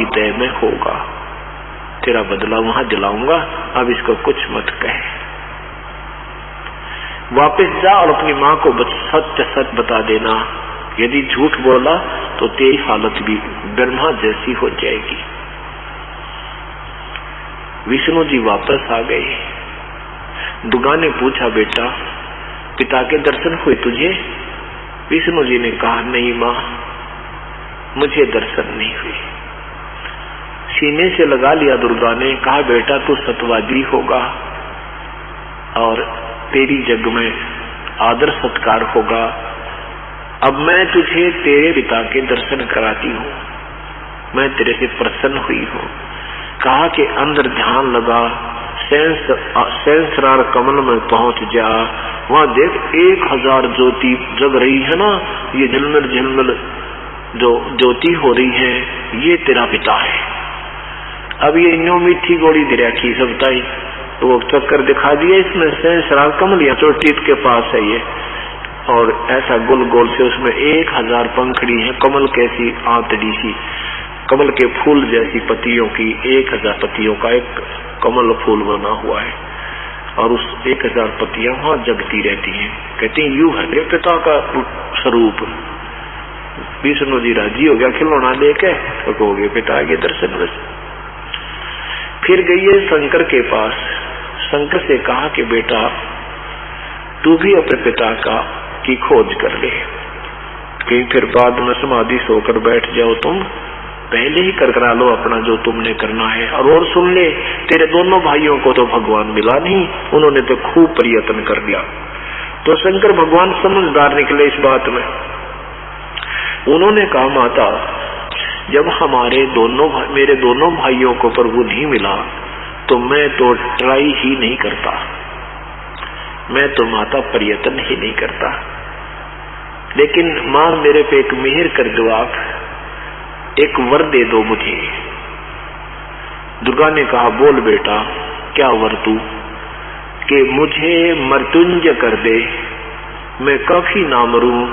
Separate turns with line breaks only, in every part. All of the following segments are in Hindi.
हृदय में होगा, तेरा बदला वहां दिलाऊंगा, अब इसको कुछ मत कहे। वापस जा और अपनी माँ को सत्य सच बता देना, यदि झूठ बोला तो तेरी हालत भी ब्रह्मा जैसी हो जाएगी। विष्णु जी वापस आ गए। दुर्गा ने पूछा, बेटा पिता के दर्शन हुए तुझे? विष्णु जी ने कहा, नहीं माँ, मुझे दर्शन नहीं हुए। सीने से लगा लिया दुर्गा ने, कहा बेटा तू सतवादी होगा और तेरी जग में आदर सत्कार होगा। अब मैं तुझे तेरे पिता के दर्शन कराती हूँ, मैं तेरे से प्रसन्न हुई हूँ। कहा कि अंदर ध्यान लगा, सहस्रार कमल में पहुंच जा, वहां देख 1000 ज्योति जग रही है ना, ये झिलमिल झिलमिल जो ज्योति हो रही है, ये तेरा पिता है। अब ये न्यू मीठी गोली दे रखी सबताई, तो वो चक्कर दिखा दिया इसमें, सहस्रार कमल या चोटीत के पास है ये, और ऐसा गोल गोल से उसमें 1000 पंखड़ी है, कमल कैसी आंतड़ी सी, कमल के फूल जैसी पत्तियों की 1000 पत्तियों का एक कमल फूल बना हुआ है, और उस 1000 पत्तियां वहां जगती रहती हैं। कहते हैं यू है मेरे पिता का स्वरूप। विष्णु जी राजी हो गया, खिलौना लेके तो हो गए पिता के दर्शन बस। फिर गई है शंकर के पास। शंकर से कहा कि बेटा तू भी अपने पिता की खोज कर ले, कहीं फिर बाद में समाधि सोकर बैठ जाओ, तुम पहले ही करा लो अपना जो तुमने करना है। और सुन ले, तेरे दोनों भाइयों को तो भगवान मिला नहीं, उन्होंने तो खूब प्रयत्न कर दिया। तो शंकर भगवान समझदार निकले इस बात में। उन्होंने कहा माता, जब मेरे दोनों भाइयों को प्रभु नहीं मिला तो मैं तो ट्राई ही नहीं करता, मैं तो माता प्रयत्न ही नहीं करता। लेकिन मां मेरे पे एक मेहर कर दो, आप एक वर दे दो मुझे। दुर्गा ने कहा बोल बेटा क्या वर तू? कि मुझे मृत्युंजय कर दे, मैं कभी ना मरूं,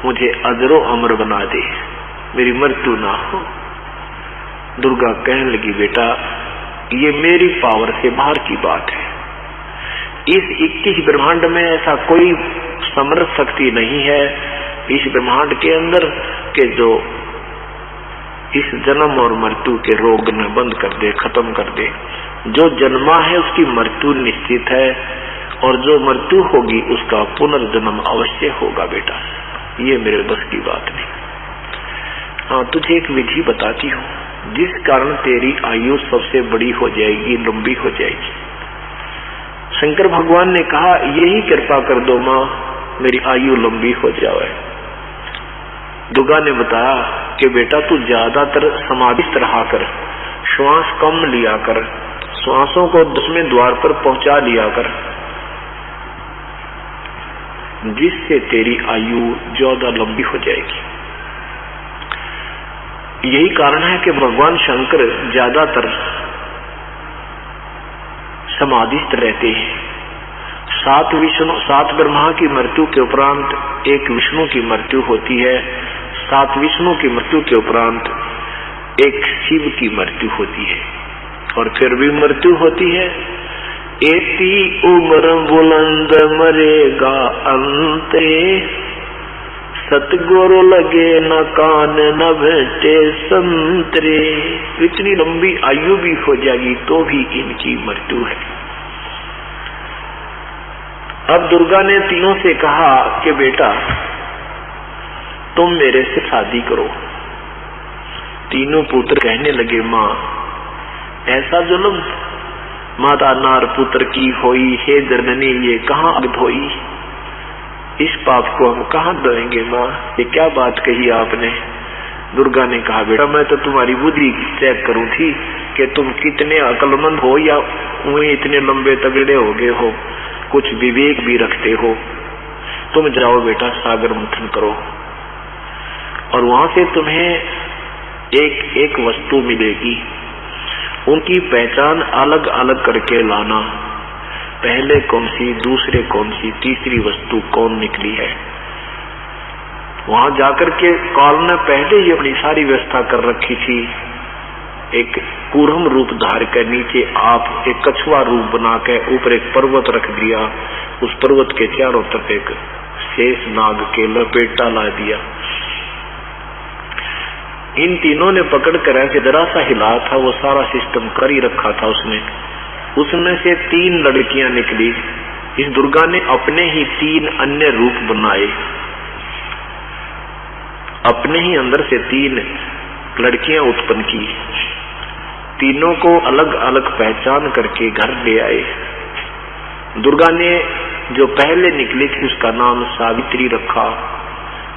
मुझे अजरो अमर बना दे, मेरी मृत्यु ना हो। दुर्गा कहने लगी बेटा ये मेरी पावर से बाहर की बात है, इस 21 ब्रह्मांड में ऐसा कोई समर्थ शक्ति नहीं है इस ब्रह्मांड के अंदर के जो इस जन्म और मृत्यु के रोग न बंद कर दे, खत्म कर दे। जो जन्मा है उसकी मृत्यु निश्चित है, और जो मृत्यु होगी उसका पुनर्जन्म अवश्य होगा बेटा, ये मेरे बस की बात नहीं। हाँ, तुझे एक विधि बताती हूँ जिस कारण तेरी आयु सबसे बड़ी हो जाएगी, लंबी हो जाएगी। शंकर भगवान ने कहा यही कृपा कर दो माँ, मेरी आयु लंबी हो जाए। दुर्गा ने बताया कि बेटा तू ज्यादातर समाधिस्थ रहा कर, श्वास कम लिया कर, श्वासों को 10वें द्वार पर पहुंचा लिया कर, जिससे तेरी आयु ज्यादा लंबी हो जाएगी। यही कारण है कि भगवान शंकर ज्यादातर समाधिस्थ रहते हैं। 7 ब्रह्मा की मृत्यु के उपरांत एक विष्णु की मृत्यु होती है, 7 विष्णु की मृत्यु के उपरांत एक शिव की मृत्यु होती है, और फिर भी मृत्यु होती है। एती उम्र बुलंद मरेगा अंते, सतगुरु लगे न कान न भेटे संतरे। इतनी लंबी आयु भी हो जाएगी तो भी इनकी मृत्यु है। अब दुर्गा ने तीनों से कहा कि बेटा तुम मेरे से शादी करो। तीनों पुत्र कहने लगे माँ ऐसा जुल्म माता नार पुत्र की होई, हे जननी ये कहाँ अग्ध होई, इस पाप को हम कहाँ देंगे माँ, ये क्या बात कही आपने। दुर्गा ने कहा बेटा मैं तो तुम्हारी बुद्धि चेक करूं थी कि तुम कितने अक्लमंद हो या उन्हें इतने लंबे तगड़े हो गए हो, कुछ विवेक भी रखते हो। तुम जाओ बेटा सागर मंथन करो और वहां से तुम्हें एक एक वस्तु मिलेगी, उनकी पहचान अलग अलग करके लाना, पहले कौन सी, दूसरे कौन सी, तीसरी वस्तु कौन निकली है। वहां जाकर के काल ने पहले ही अपनी सारी व्यवस्था कर रखी थी एक कूर्म रूप धार कर नीचे आप एक कछुआ रूप बना के ऊपर एक पर्वत रख दिया, उस पर्वत के चारों तरफ एक शेष नाग के लपेटा ला दिया। इन तीनों ने पकड़ कर ऐसे जरा सा हिला था, वो सारा सिस्टम कर ही रखा था उसने। उसमें से 3 लड़कियां निकली। इस दुर्गा ने अपने ही 3 अन्य रूप बनाए, अपने ही अंदर से 3 लड़कियां उत्पन्न की। तीनों को अलग अलग पहचान करके घर ले आए। दुर्गा ने जो पहले निकली थी उसका नाम सावित्री रखा,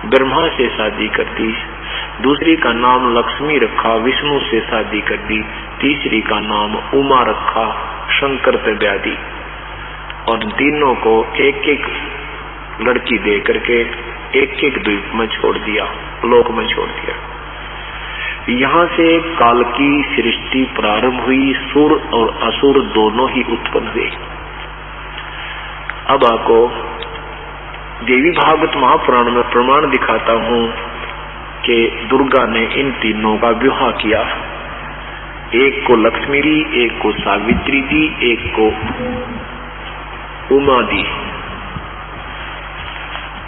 ब्रह्मा से शादी कर दी। दूसरी का नाम लक्ष्मी रखा, विष्णु से शादी कर दी। तीसरी का नाम उमा रखा, शंकर से ब्याह दी। और तीनों को एक एक लड़की दे करके एक एक द्वीप में छोड़ दिया, लोक में छोड़ दिया। यहाँ से काल की सृष्टि प्रारंभ हुई। सुर और असुर दोनों ही उत्पन्न हुए। अब आपको देवी भागवत महापुराण में प्रमाण दिखाता हूँ कि दुर्गा ने इन तीनों का विवाह किया। एक को लक्ष्मी दी, एक को सावित्री दी, एक को उमा दी।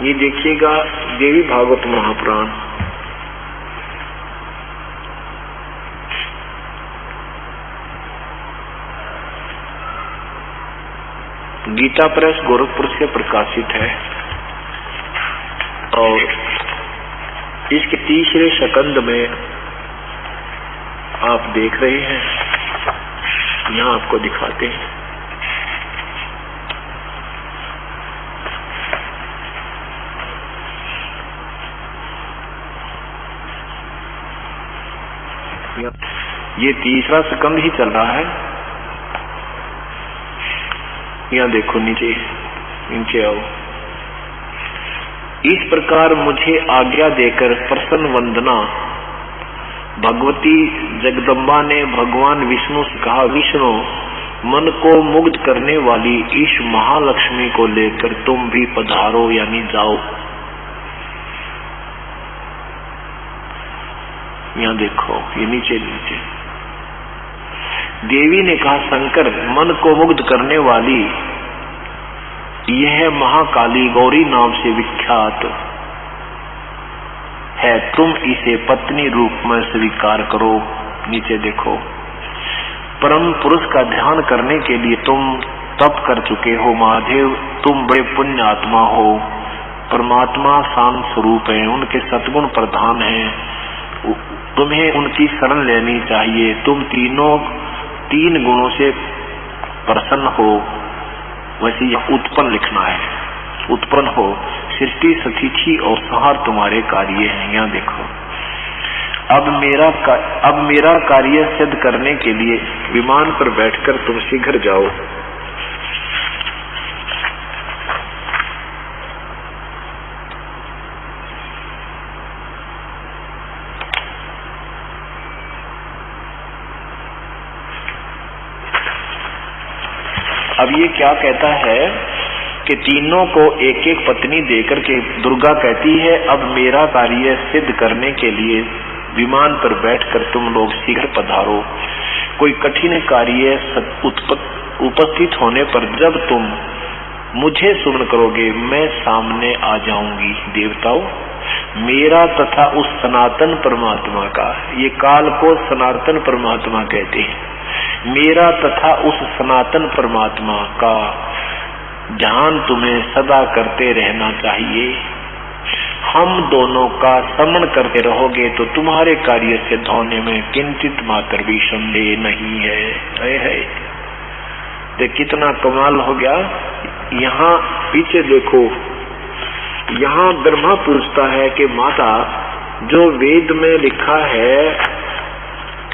ये देखिएगा देवी भागवत महापुराण गीता प्रेस गोरखपुर से प्रकाशित है और इसके तीसरे शकंद में आप देख रहे हैं, यहाँ आपको दिखाते हैं। ये तीसरा सकंद ही चल रहा है। यहाँ देखो नीचे नीचे आओ। इस प्रकार मुझे आज्ञा देकर प्रसन्न वंदना भगवती जगदम्बा ने भगवान विष्णु से कहा, विष्णु मन को मुग्ध करने वाली इस महालक्ष्मी को लेकर तुम भी पधारो, यानी जाओ। यहाँ देखो ये नीचे नीचे देवी ने कहा, शंकर मन को मुग्ध करने वाली यह महाकाली गौरी नाम से विख्यात है, तुम इसे पत्नी रूप में स्वीकार करो। नीचे देखो, परम पुरुष का ध्यान करने के लिए तुम तप कर चुके हो महादेव, तुम बड़े पुण्य आत्मा हो। परमात्मा शांत स्वरूप है, उनके सद्गुण प्रधान हैं, तुम्हें उनकी शरण लेनी चाहिए। तुम 3 गुणों से प्रसन्न हो। वैसे यह उत्पन्न लिखना है, उत्पन्न हो। सृष्टि स्थिति और संहार तुम्हारे कार्य हैं। यहाँ देखो, अब मेरा कार्य सिद्ध करने के लिए विमान पर बैठकर तुम शीघ्र जाओ। अब ये क्या कहता है कि तीनों को एक एक पत्नी देकर के दुर्गा कहती है, अब मेरा कार्य सिद्ध करने के लिए विमान पर बैठकर तुम लोग शीघ्र पधारो। कोई कठिन कार्य उपस्थित होने पर जब तुम मुझे सुमन करोगे, मैं सामने आ जाऊंगी। देवताओं, मेरा तथा उस सनातन परमात्मा का, ये काल को सनातन परमात्मा कहते हैं, मेरा तथा उस सनातन परमात्मा का ध्यान तुम्हें सदा करते रहना चाहिए। हम दोनों का स्मरण करते रहोगे तो तुम्हारे कार्य सिद्ध होने में किंचित मात्र भी संदेह नहीं है। देख कितना कमाल हो गया। यहाँ पीछे देखो, यहाँ ब्रह्मा पूछता है कि माता, जो वेद में लिखा है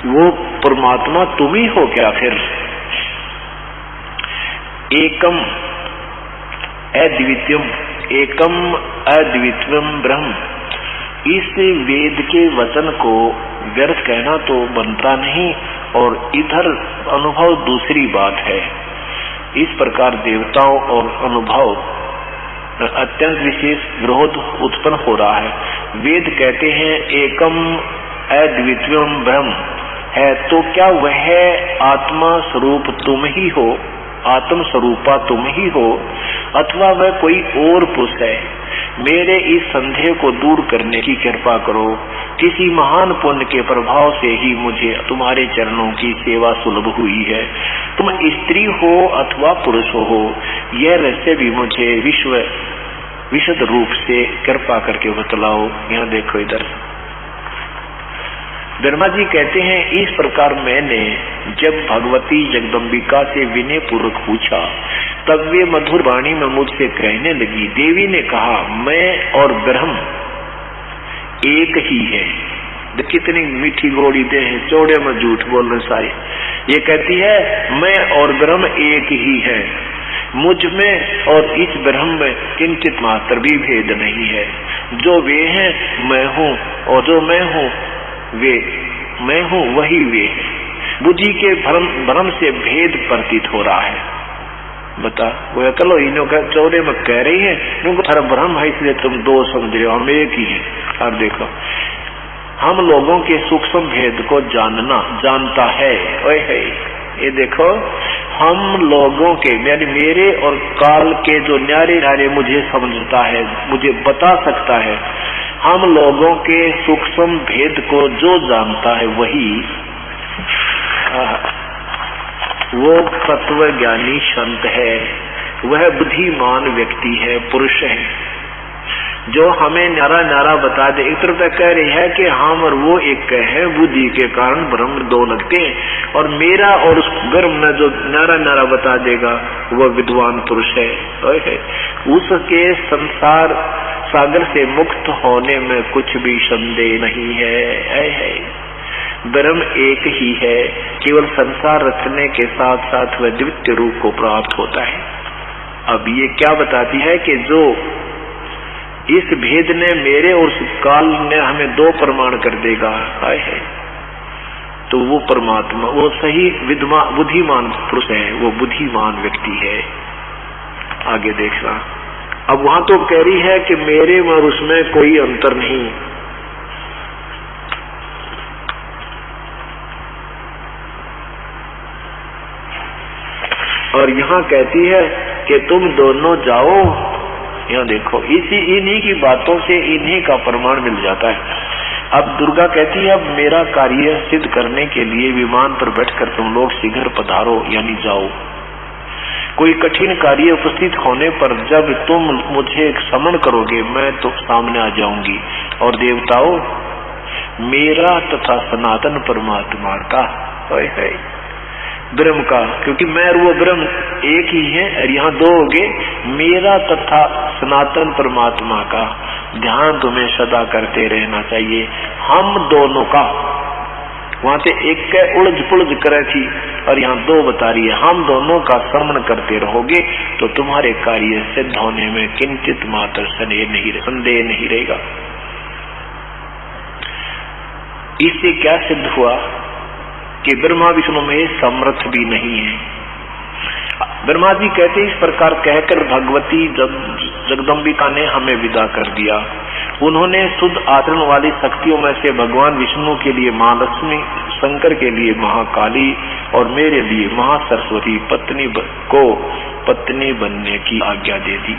वो परमात्मा तुम ही हो क्या? फिर एकम अद्वितीयम ब्रह्म, इस वेद के वचन को व्यर्थ कहना तो बनता नहीं, और इधर अनुभव दूसरी बात है। इस प्रकार देवताओं और अनुभव अत्यंत विशेष विरोध उत्पन्न हो रहा है। वेद कहते हैं एकम अद्वितीयम ब्रह्म है तो क्या वह आत्मा स्वरूप तुम ही हो, आत्म स्वरूपा तुम ही हो, अथवा वह कोई और पुरुष है? मेरे इस संदेह को दूर करने की कृपा करो। किसी महान पुण्य के प्रभाव से ही मुझे तुम्हारे चरणों की सेवा सुलभ हुई है। तुम स्त्री हो अथवा पुरुष हो, यह रहस्य भी मुझे विशद रूप से कृपा करके बतलाओ। यहाँ देखो, इधर ब्रह्मा जी कहते हैं, इस प्रकार मैंने जब भगवती जगदम्बिका से विनय पूर्वक पूछा, तब वे मधुर वाणी में मुझसे कहने लगी। देवी ने कहा, मैं और ब्रह्म एक ही है। कितनी मीठी गोड़ी दे हैं, चौड़े में झूठ बोलने सारे। ये कहती है, मैं और ब्रह्म एक ही है, मुझ में और इस ब्रह्म में किंचित मात्र भी भेद नहीं है। जो वे हैं मैं हूँ, और जो मैं हूँ वे मैं हूँ वही वे है। बुद्धि के भ्रम से भेद प्रतीत हो रहा है। बता, वो अकलो इन्हों का चौड़े में कह रही है, इनको थारा भ्रम है इसलिए तुम दो समझ रहे हो, हम एक ही है। अब देखो, हम लोगों के सूक्ष्म भेद को जानता है। ओए है, ये देखो, हम लोगों के यानी मेरे और काल के जो न्यारे न्यारे मुझे समझता है, मुझे बता सकता है, हम लोगों के सूक्ष्म भेद को जो जानता है वही वो तत्व ज्ञानी संत है, वह बुद्धिमान व्यक्ति है, पुरुष है, जो हमें न्यारा न्यारा बता दे। एक तरफ कह रही है कि हम और वो एक है, बुद्धि के कारण ब्रह्म दो लगते हैं, और मेरा और उस ब्रह्म में जो न्यारा न्यारा बता देगा वह विद्वान पुरुष है। उसके संसार सागर से मुक्त होने में कुछ भी संदेह नहीं है। ब्रह्म एक ही है, केवल संसार रचने के साथ साथ वह द्वितीय रूप को प्राप्त होता है। अब ये क्या बताती है कि जो इस भेद ने मेरे और काल ने हमें दो प्रमाण कर देगा है, तो वो परमात्मा, वो सही बुद्धिमान पुरुष है, वो बुद्धिमान व्यक्ति है। आगे देखना, अब वहां तो कह रही है कि मेरे और उसमें कोई अंतर नहीं। और यहाँ कहती है कि तुम दोनों जाओ। यहाँ देखो, इन्हीं की बातों से इन्हीं का प्रमाण मिल जाता है। अब दुर्गा कहती है, अब मेरा कार्य सिद्ध करने के लिए विमान पर बैठकर तुम लोग शीघ्र पधारो, यानी जाओ। कोई कठिन कार्य उपस्थित होने पर जब तुम मुझे समन करोगे, मैं तो सामने आ जाऊंगी। और देवताओं, मेरा तथा सनातन परमात्मा का है ब्रह्म का, क्योंकि मैं और वो ब्रह्म एक ही है, और यहाँ दो हो गए, मेरा तथा सनातन परमात्मा का ध्यान तुम्हें सदा करते रहना चाहिए। हम दोनों का, वहां से एक के उलझ पुलझ करे थी और यहाँ दो बता रही है, हम दोनों का श्रवण करते रहोगे तो तुम्हारे कार्य सिद्ध होने में किंचित मात्र संदेह नहीं रहेगा। इससे क्या सिद्ध हुआ कि ब्रह्मा विष्णु में समर्थ भी नहीं है। ब्रह्मा जी कहते, इस प्रकार कहकर भगवती जगदम्बिका ने हमें विदा कर दिया। उन्होंने शुद्ध आचरण वाली शक्तियों में से भगवान विष्णु के लिए महालक्ष्मी, शंकर के लिए महाकाली और मेरे लिए महासरस्वती को पत्नी बनने की आज्ञा दे दी।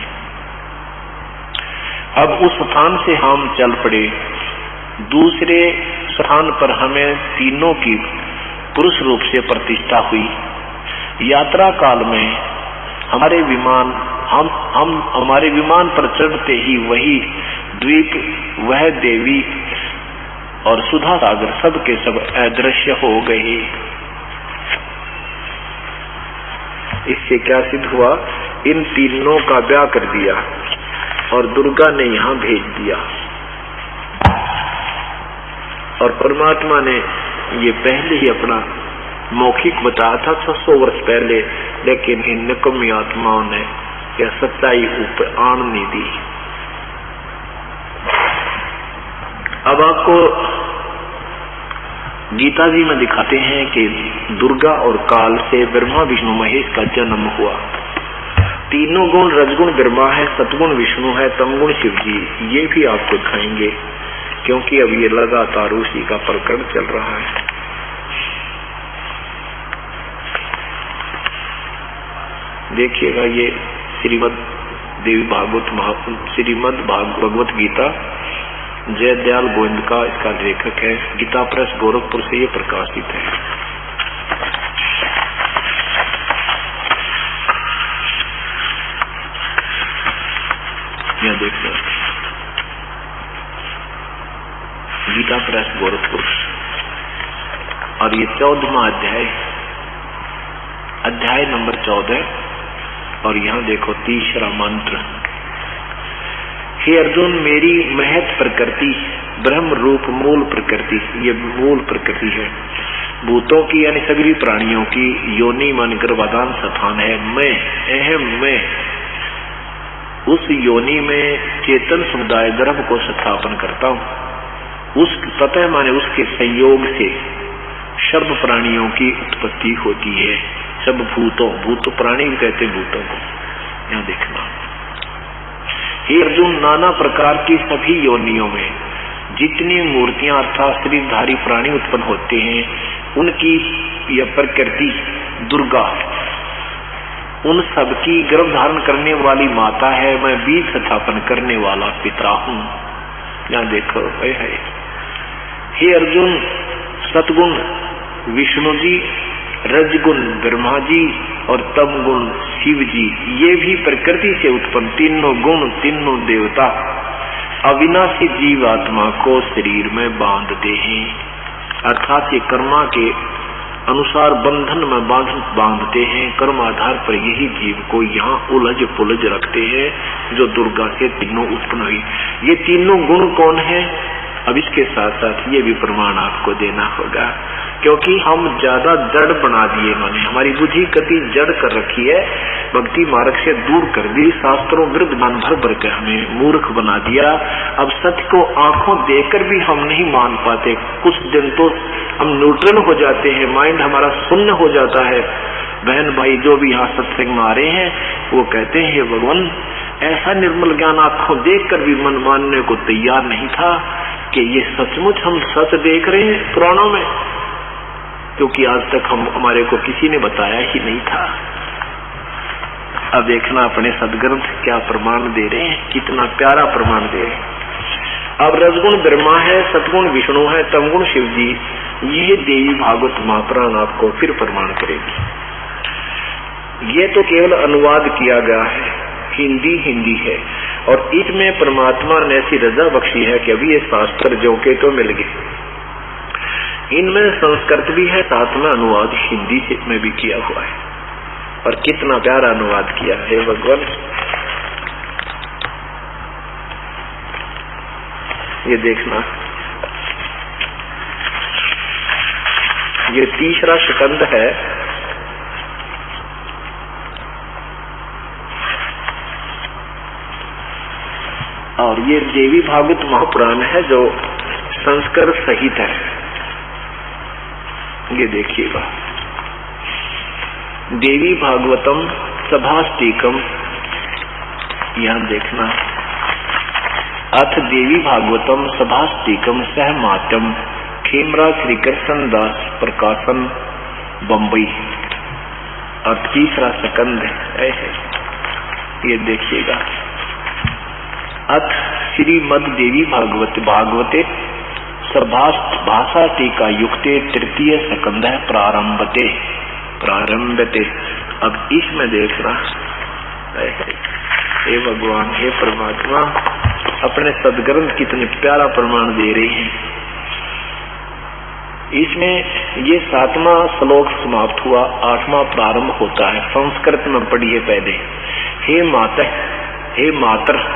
अब उस स्थान से हम चल पड़े। दूसरे स्थान पर हमें तीनों की पुरुष रूप से प्रतिष्ठा हुई। यात्रा काल में हमारे विमान पर चढ़ते ही वही द्वीप, वह देवी और सुधा सागर सब के सब अदृश्य हो गए। इससे क्या सिद्ध हुआ? इन तीनों का ब्याह कर दिया और दुर्गा ने यहाँ भेज दिया, और परमात्मा ने ये पहले ही अपना मौखिक बताया था 600 वर्ष पहले, लेकिन इन निकम्मी आत्माओं ने यह सच्चाई ऊपर आन नहीं दी। अब आपको गीता जी में दिखाते हैं कि दुर्गा और काल से ब्रह्मा विष्णु महेश का जन्म हुआ। तीनों गुण, रजगुण ब्रह्मा है, सतगुण विष्णु है, तमगुण शिव जी। ये भी आपको दिखाएंगे, क्योंकि अब ये लगातार उसी का प्रकरण चल रहा है। देखिएगा, ये श्रीमद देवी भागवत श्रीमद भगवत गीता जयदयाल गोविंद का इसका लेखक है। गीता प्रेस गोरखपुर से ये प्रकाशित है। यह देखना, गीता प्रेस गोरखपुर, और ये 14वां अध्याय नंबर 14। और यहाँ देखो तीसरा मंत्र, हे अर्जुन, मेरी महत प्रकृति ब्रह्म रूप मूल प्रकृति, ये मूल प्रकृति है, भूतों की यानी सभी प्राणियों की योनि मन गर्भाधान स्थान है। मैं अहम मैं उस योनि में चेतन समुदाय गर्भ को स्थापन करता हूँ। उस ततः माने उसके संयोग से सब प्राणियों की उत्पत्ति होती है। सब भूत प्राणी भी कहते भूतों को। यहाँ देखना, हे अर्जुन, नाना प्रकार की सभी योनियों में जितनी मूर्तियां अर्थात शरीरधारी प्राणी उत्पन्न होते हैं, उनकी यह प्रकृति दुर्गा उन सबकी गर्भ धारण करने वाली माता है। मैं बीज स्थापन करने वाला पिता हूँ। यहाँ देखो, हे अर्जुन, सतगुण विष्णु जी, रजगुण ब्रह्मा जी और तमगुण शिव जी, ये भी प्रकृति से उत्पन्न तीनों गुण, तीनों देवता अविनाशी जीवात्मा को शरीर में बांधते हैं। अर्थात ये कर्मा के अनुसार बंधन में बांधते हैं। कर्म आधार पर यही जीव को यहाँ उलझ पुलझ रखते हैं, जो दुर्गा से तीनों उत्पन्न हुई। ये तीनों गुण कौन है? अब इसके साथ साथ ये भी प्रमाण आपको देना होगा, क्योंकि हम ज्यादा जड़ बना दिए। इन्होंने हमारी बुद्धि गति जड़ कर रखी है, भक्ति मार्ग से दूर कर दी, शास्त्रों विरुद्ध मन भर भर के हमें मूर्ख बना दिया। अब सत्य को आंखों देकर भी हम नहीं मान पाते। कुछ दिन तो हम न्यूट्रल हो जाते हैं, माइंड हमारा शून्य हो जाता है। बहन भाई जो भी यहाँ सत्संग में आ रहे हैं, वो कहते हैं, हे भगवान, ऐसा निर्मल ज्ञान आंखों देख कर भी मन मानने को तैयार नहीं था कि ये सचमुच हम सच देख रहे हैं पुराणों में, क्योंकि आज तक हमारे को किसी ने बताया ही नहीं था। अब देखना अपने सदग्रंथ क्या प्रमाण दे रहे हैं, कितना प्यारा प्रमाण दे रहे हैं। अब रजगुण ब्रह्मा है, सतगुण विष्णु है, तमगुण शिव जी, ये देवी भागवत महापुराण आपको फिर प्रमाण करेगी। ये तो केवल अनुवाद किया गया है, हिंदी है, और इसमें परमात्मा ने ऐसी रजा बख्शी है कि अभी ये शास्त्र जो के तो मिल गए। इनमें संस्कृत भी है, साथ में अनुवाद हिंदी से में भी किया हुआ है, और कितना प्यारा अनुवाद किया है भगवान। ये देखना, ये तीसरा स्कंद है, और ये देवी भागवत महापुराण है जो संस्कृत सहित है। ये देखिएगा, देवी भागवतम सभास्तिकम, यहाँ देखना, अथ देवी भागवतम सभास्तिकम सहमात्यम खेमरा श्री कृष्ण दास प्रकाशन बम्बई, और तीसरा स्कंद है। ये देखिएगा, अथ श्रीमद देवी भागवते भाषा टीका युक्ते तृतीय स्कंध प्रारंभते। अब इसमें देखना, हे भगवान, हे परमात्मा, अपने सदग्रंथ कितने प्यारा प्रमाण दे रहे हैं। इसमें ये 7वां श्लोक समाप्त हुआ, 8वां प्रारंभ होता है। संस्कृत में पढ़िए पहले, हे मातर,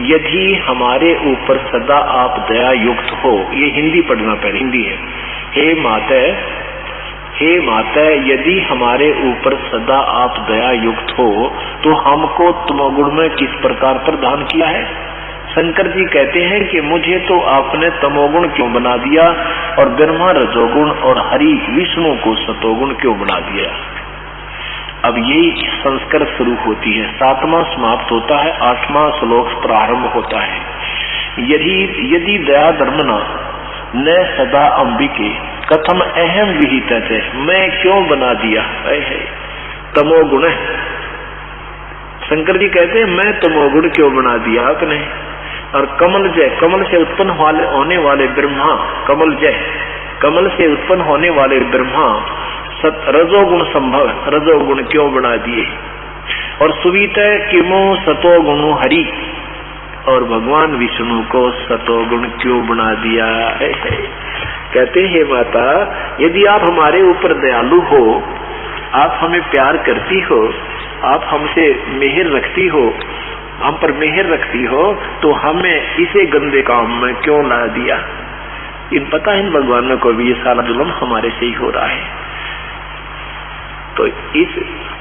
यदि हमारे ऊपर सदा आप दया युक्त हो। ये हिंदी पढ़ना पहले, हिंदी है। हे माता, यदि हमारे ऊपर सदा आप दया युक्त हो तो हमको तमोगुण में किस प्रकार प्रदान किया है? शंकर जी कहते हैं कि मुझे तो आपने तमोगुण क्यों बना दिया, और ब्रह्मा रजोगुण और हरि विष्णु को सतोगुण क्यों बना दिया? अब यही संस्कृत शुरू होती है, 7वां समाप्त होता है, 8वां श्लोक प्रारंभ होता है। यदि दया धर्मना न सदा अंबिके कथम अहम विहित है, मैं क्यों बना दिया है? तमोगुण शंकर जी कहते हैं मैं तमोगुण क्यों बना दिया आपने। और कमल जय, कमल से उत्पन्न होने वाले ब्रह्मा, कमल जय, कमल से उत्पन्न होने वाले ब्रह्मा रजोगुण संभव, रजोगुण क्यों बना दिए। और सुवीत किमो सतोगुण हरि, और भगवान विष्णु को सतोगुण क्यों बना दिया है। कहते हैं माता, यदि आप हमारे ऊपर दयालु हो, आप हमें प्यार करती हो, आप हमसे मेहर रखती हो, हम पर मेहर रखती हो, तो हमें इसे गंदे काम में क्यों ला दिया। इन पता है इन भगवानों को भी ये सारा जुल्म हमारे से ही हो रहा है। तो इस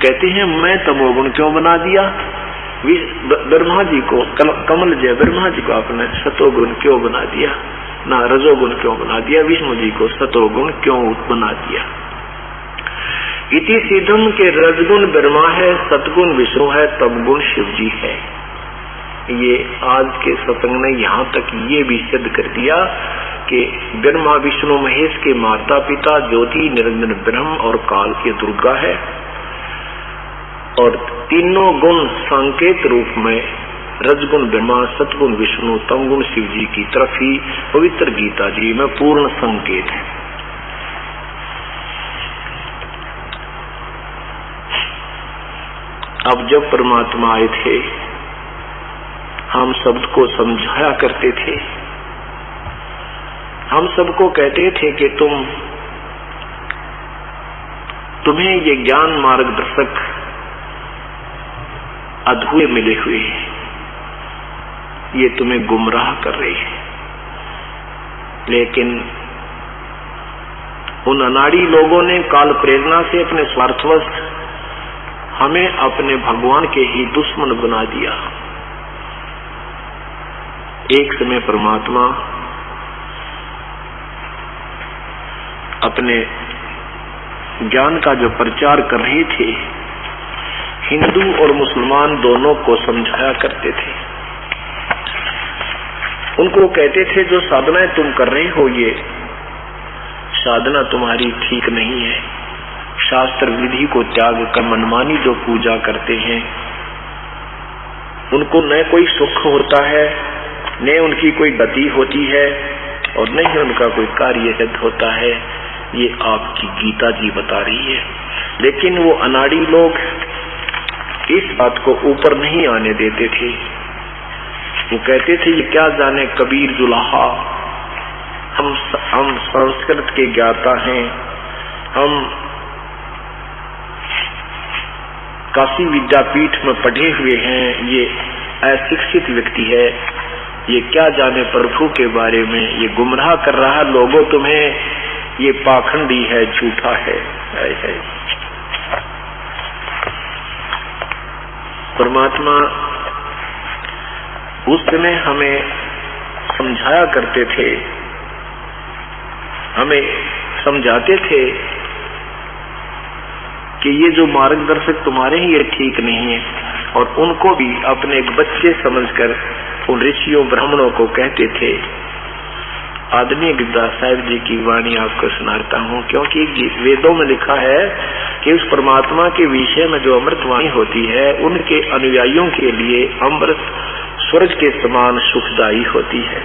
कहते हैं मैं तमोगुण क्यों बना दिया। ब्रह्मा जी को, कमल जय ब्रह्मा जी को आपने सतोगुण क्यों बना दिया, ना रजोगुण क्यों बना दिया, विष्णु जी को सतोगुण क्यों बना दिया। इति सिद्धम के रजगुण ब्रह्मा है, सतगुण विष्णु है, तमगुण शिव जी है। ये आज के सत्संग ने यहाँ तक ये भी सिद्ध कर दिया कि ब्रह्मा विष्णु महेश के माता पिता ज्योति निरंजन ब्रह्म और काल के दुर्गा है, और तीनों गुण संकेत रूप में रजगुण ब्रह्मा, सतगुण विष्णु, तमगुण शिव जी की तरफ ही पवित्र गीता जी में पूर्ण संकेत है। अब जब परमात्मा आए थे, हम शब्द को समझाया करते थे, हम सबको कहते थे कि तुम्हें ये ज्ञान मार्गदर्शक अधूरे मिले हुए हैं, ये तुम्हें गुमराह कर रहे हैं। लेकिन उन अनाड़ी लोगों ने काल प्रेरणा से अपने स्वार्थवश हमें अपने भगवान के ही दुश्मन बना दिया। एक समय परमात्मा अपने ज्ञान का जो प्रचार कर रहे थे, हिंदू और मुसलमान दोनों को समझाया करते थे। उनको कहते थे जो साधनाएं तुम कर रहे हो, ये साधना तुम्हारी ठीक नहीं है। शास्त्र विधि को त्याग कर मनमानी जो पूजा करते हैं, उनको न कोई सुख होता है, न उनकी कोई गति होती है, और न ही उनका कोई कार्य सिद्ध होता है। ये आपकी गीता जी बता रही है। लेकिन वो अनाड़ी लोग इस बात को ऊपर नहीं आने देते थे। वो कहते थे ये क्या जाने कबीर जुलाहा, हम संस्कृत के ज्ञाता हैं, हम काशी विद्यापीठ में पढ़े हुए हैं, ये अशिक्षित व्यक्ति है, ये क्या जाने प्रभु के बारे में, ये गुमराह कर रहा लोगों तुम्हें, ये पाखंडी है, झूठा है। परमात्मा उस समय हमें समझाया करते थे, हमें समझाते थे कि ये जो मार्गदर्शक तुम्हारे हैं ये ठीक नहीं है, और उनको भी अपने एक बच्चे समझकर उन ऋषियों ब्राह्मणों को कहते थे। आदरणीय गिरदास साहिब जी की वाणी आपको सुनाता हूँ, क्योंकि वेदों में लिखा है कि उस परमात्मा के विषय में जो अमृतवाणी होती है, उनके अनुयायियों के लिए अमृत स्वर्ग के समान सुखदायी होती है।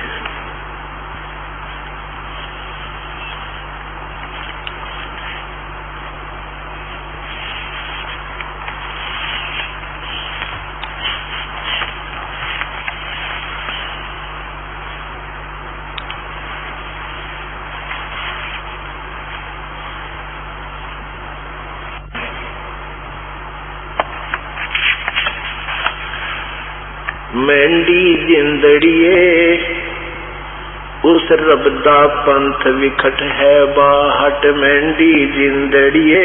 मेंढी जिंदड़िए उस रब दा पंथ विखट है बाहट, मेंढी जिंदड़िए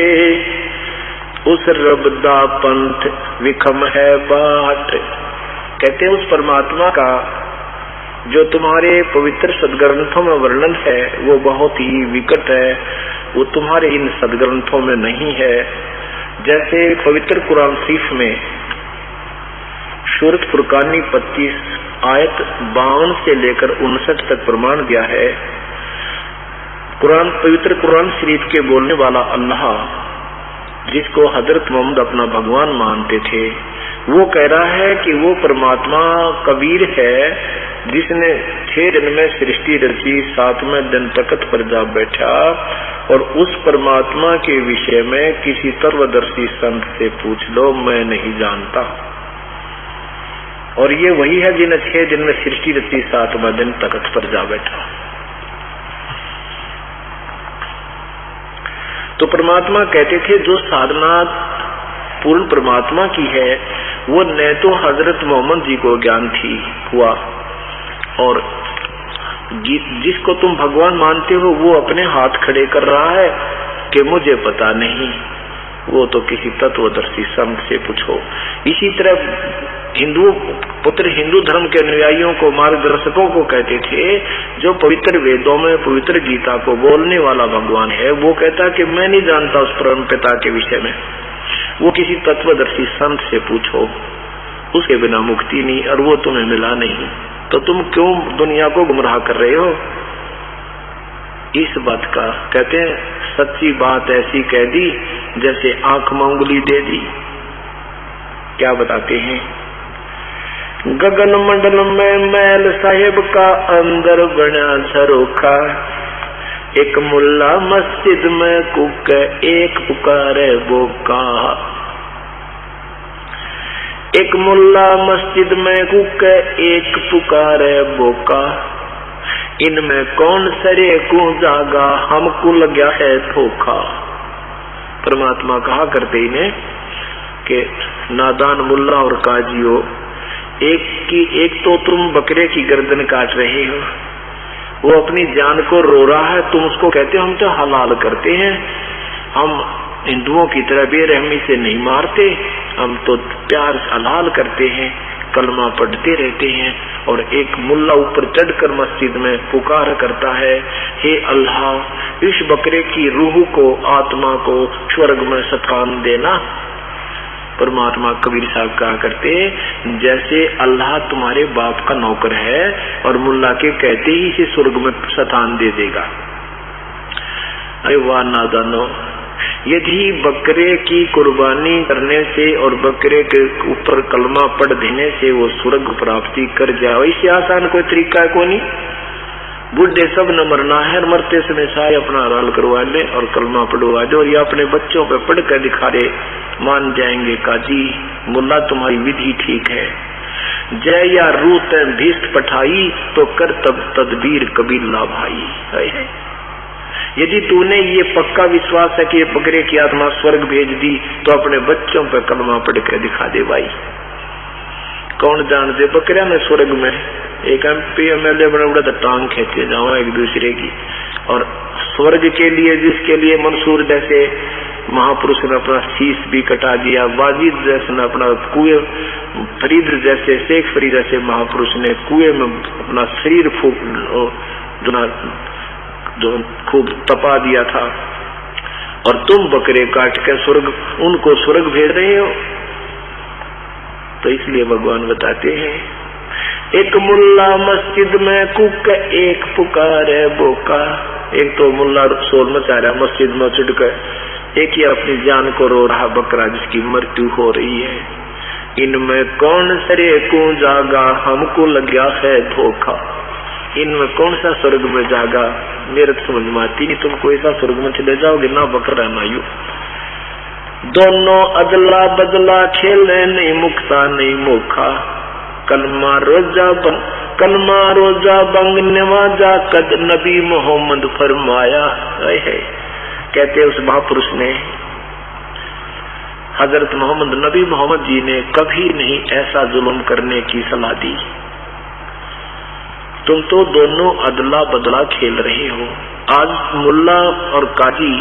उस रब दा पंथ विखम है बाहट। कहते हैं उस परमात्मा का जो तुम्हारे पवित्र सदग्रंथों में वर्णन है वो बहुत ही विकट है, वो तुम्हारे इन सदग्रंथों में नहीं है। जैसे पवित्र कुरान शरीफ में सूरत फुरकानी 25 आयत 52 से लेकर 59 तक प्रमाण दिया है। पवित्र कुरान शरीफ के बोलने वाला अल्लाह, जिसको हजरत मोहम्मद अपना भगवान मानते थे, वो कह रहा है कि वो परमात्मा कबीर है जिसने 6 दिन में सृष्टि रची, 7वें दिन तख्त पर जा बैठा, और उस परमात्मा के विषय में किसी सर्वदर्शी संत से पूछ लो, मैं नहीं जानता। और ये वही है जिन्हें 6 दिन में सृष्टि रची, 7वां दिन तख्त पर जा बैठा। तो परमात्मा कहते थे जो साधना पूर्ण परमात्मा की है वो न तो हजरत मोहम्मद जी को ज्ञान थी हुआ, और जिसको तुम भगवान मानते हो वो अपने हाथ खड़े कर रहा है कि मुझे पता नहीं, वो तो किसी तत्वदर्शी संत से पूछो। इसी तरह हिंदू पुत्र हिंदू धर्म के अनुयायियों को, मार्गदर्शकों को कहते थे जो पवित्र वेदों में पवित्र गीता को बोलने वाला भगवान है, वो कहता कि मैं नहीं जानता उस परम पिता के विषय में, वो किसी तत्वदर्शी संत से पूछो, उसके बिना मुक्ति नहीं, और वो तुम्हें मिला नहीं, तो तुम क्यों दुनिया को गुमराह कर रहे हो। इस बात का कहते हैं सच्ची बात ऐसी कह दी जैसे आंख में उंगली दे दी। क्या बताते हैं, गगन मंडल में मैल साहेब का अंदर बना झरोखा, एक मुल्ला मस्जिद में कुक एक पुकारे बोका, एक मुल्ला मस्जिद में कुक एक पुकारे बोका, इनमें कौन सरे को जागा हमको लगा है धोखा। परमात्मा कहा करते इन्हें कि नादान मुल्ला और काजियो, एक तो तुम बकरे की गर्दन काट रहे हो, वो अपनी जान को रो रहा है, तुम उसको कहते हो हम तो हलाल करते हैं, हम हिंदुओं की तरह बेरहमी से नहीं मारते, हम तो प्यार से हलाल करते हैं, कलमा पढ़ते रहते हैं। और एक मुल्ला ऊपर चढ़कर मस्जिद में पुकार करता है, हे अल्लाह इस बकरे की रूह को, आत्मा को स्वर्ग में स्थान देना। परमात्मा कबीर साहब कहा करते जैसे अल्लाह तुम्हारे बाप का नौकर है और मुल्ला के कहते ही इसे स्वर्ग में स्थान दे देगा। अरे वाह नादानो, यदि बकरे की कुर्बानी करने से और बकरे के ऊपर कलमा पढ़ देने से वो स्वर्ग प्राप्ति कर जाए, इससे आसान कोई तरीका है कोई नहीं। बुढ़े सब न मरना है, मरते समय सारे अपना हलाल करवा ले और कलमा पढ़वा दे, और ये अपने बच्चों पे पढ़ कर दिखा दे, मान जाएंगे काजी मुल्ला तुम्हारी विधि ठीक है। जय या रू तय भीष्ट पठाई तो कर तब तदबीर कबीला भाई है। यदि तूने ये पक्का विश्वास है कि ये बकरे की आत्मा स्वर्ग भेज दी तो अपने बच्चों पर कलमा पढ़ कर दिखा दे भाई। कौन जान दे बकरिया में स्वर्ग में एक MP MLA बना बड़ा टांग खेचे जाओ एक दूसरे की, और स्वर्ग के लिए जिसके लिए मंसूर जैसे महापुरुष ने अपना शीश भी कटा दिया, वाजिद जैसे ने अपना कुएं, फरीद जैसे शेख फरीद जैसे महापुरुष ने कुएं में अपना शरीर जो खूब तपा दिया था, और तुम बकरे काट के स्वर्ग उनको स्वर्ग भेज रहे हो। तो इसलिए भगवान बताते हैं एक मुल्ला मस्जिद में कुक एक पुकारे बोका। एक तो मुल्ला शोर मचा रहा मस्जिद में चढ़कर, एक ही अपनी जान को रो रहा बकरा जिसकी मृत्यु हो रही है। इनमें कौन सरे को जागा हमको लगा है धोखा, इनमें कौन सा स्वर्ग में जागा मेरे तो समझ में आती नहीं। तुम कोई सा स्वर्ग में चले जाओगे ना बकरा ना यू, दोनों अदला बदला खेले नहीं मुक्ता नहीं मोखा, कलमा रोजा बंग नवाजा कद नबी मोहम्मद फरमाया है। कहते उस महापुरुष ने हजरत मोहम्मद नबी मोहम्मद जी ने कभी नहीं ऐसा जुल्म करने की सलाह दी। तुम तो दोनों अदला बदला खेल रहे हो। आज मुल्ला और काजी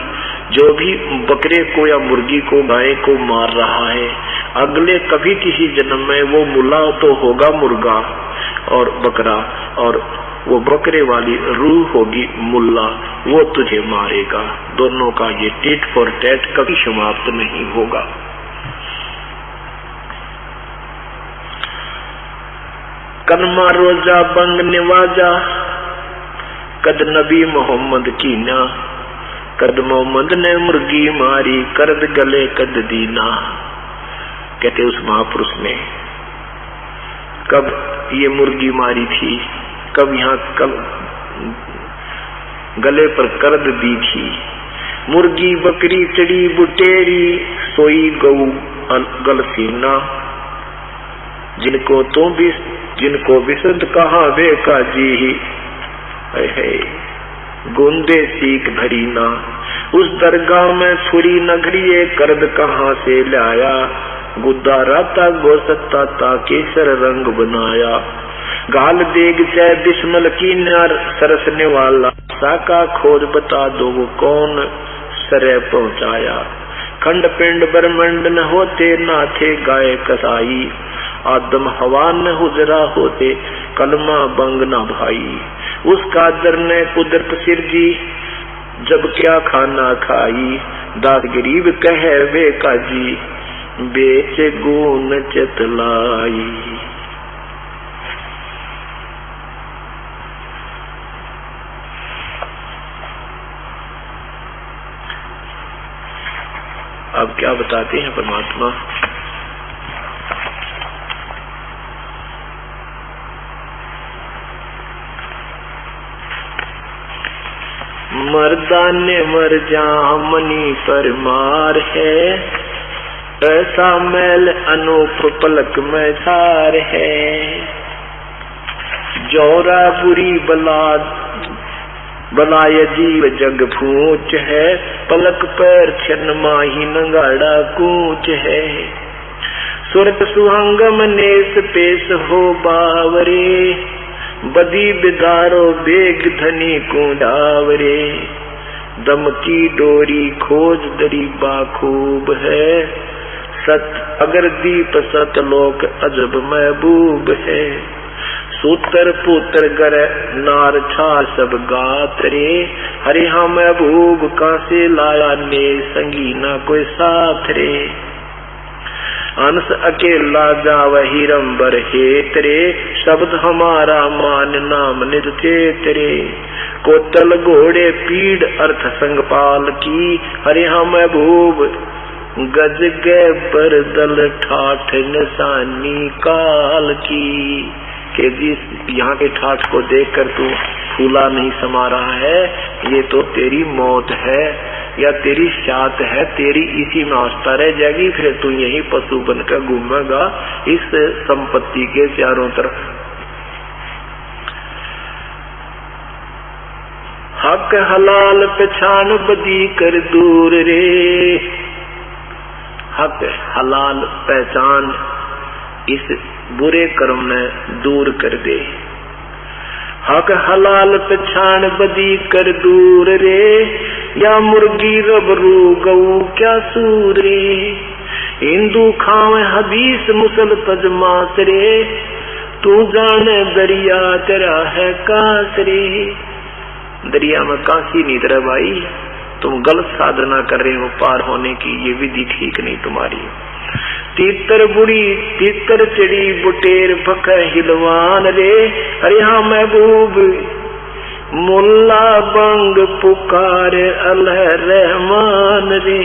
जो भी बकरे को या मुर्गी को गाय को मार रहा है, अगले कभी किसी जन्म में वो मुल्ला तो होगा मुर्गा और बकरा, और वो बकरे वाली रूह होगी मुल्ला, वो तुझे मारेगा। दोनों का ये टेट फॉर टेट कभी समाप्त नहीं होगा। कलमा रोजा बंग निवाजा कद नबी मोहम्मद की ना, कद मोहम्मद ने मुर्गी मारी करद गले कद दीना। कहते उस महापुरुष ने कब ये मुर्गी मारी थी, कब यहाँ कब गले पर करद दी थी। मुर्गी बकरी चढ़ी बुटेरी, सोई गऊ गलसीना। जिनको विशुद्ध कहा वे काजी, है गोंदे सीख भरी ना। उस दरगाह में छुरी नगरिये करद कहाँ से लाया, गुद्दा राता गोसता ता केसर रंग बनाया। गाल देग जय बिस्मल की नार, सरसने वाला साका खोज बता दो वो कौन सरे पहुंचाया। खंड पिंड ब्रह्मंड न होते ना थे गाय कसाई, आदम हवा न हुजरा होते कलमा बंग न भाई। उस कादर ने कुदरत सिरजी, जब क्या खाना खाई। दास गरीब कहे वे काजी, बेच गुण चतलाई। अब क्या बताते हैं परमात्मा, मर्दाने मर जा मनी पर मार है, ऐसा मैल अनूप पलक में झार है। जौरा बुरी बलाय जीव जग फूच है, पलक पैर छन माही नंगाड़ा कूच है। सुरत सुहंगम नेस पेश हो बावरे, बदी बिदारो बेग धनी को डावरे। दम की डोरी खोज दरी बाखूब है, सत अगर दीप सतलोक अजब महबूब है। सूतर पुत्र गर नार छा सब गात रे, हरे हाँ महबूब कासे लाया ने संगी ना कोई साथ रे। अंश अकेला जाव हिरंबर हेत रे, शब्द हमारा मान नाम निज चेत रे। कोतल घोड़े पीड़ अर्थ संगपाल की, हरे हाँ महबूब गज गए पर दल ठाठ निशानी काल की। कि जिस यहाँ के ठाठ को देखकर तू फूला नहीं समा रहा है, ये तो तेरी मौत है या तेरी शात है, तेरी इसी में आस्था रह जाएगी, फिर तू यही पशु बनकर घूमेगा इस संपत्ति के चारों तरफ। हक हलाल पहचान बदी कर दूर रे, हक हलाल पहचान इस बुरे कर्म ने दूर कर दे। हक हलाल पहचान बदी कर दूर रे, या मुर्गी रबरू गऊ क्या सूर रे। हिंदू खावे हदीस मुसल पजमास रे, तू जाने दरिया तेरा है कास रे। दरिया में काशी नहीं तेरा भाई, तुम गलत साधना कर रहे हो पार होने की, ये विधि ठीक नहीं तुम्हारी। तीतर बुड़ी तीतर चढ़ी बुटेर भख हिलवान रे, अरे हाँ महबूब मुल्ला बंग पुकार अल्लाह रहमान रे।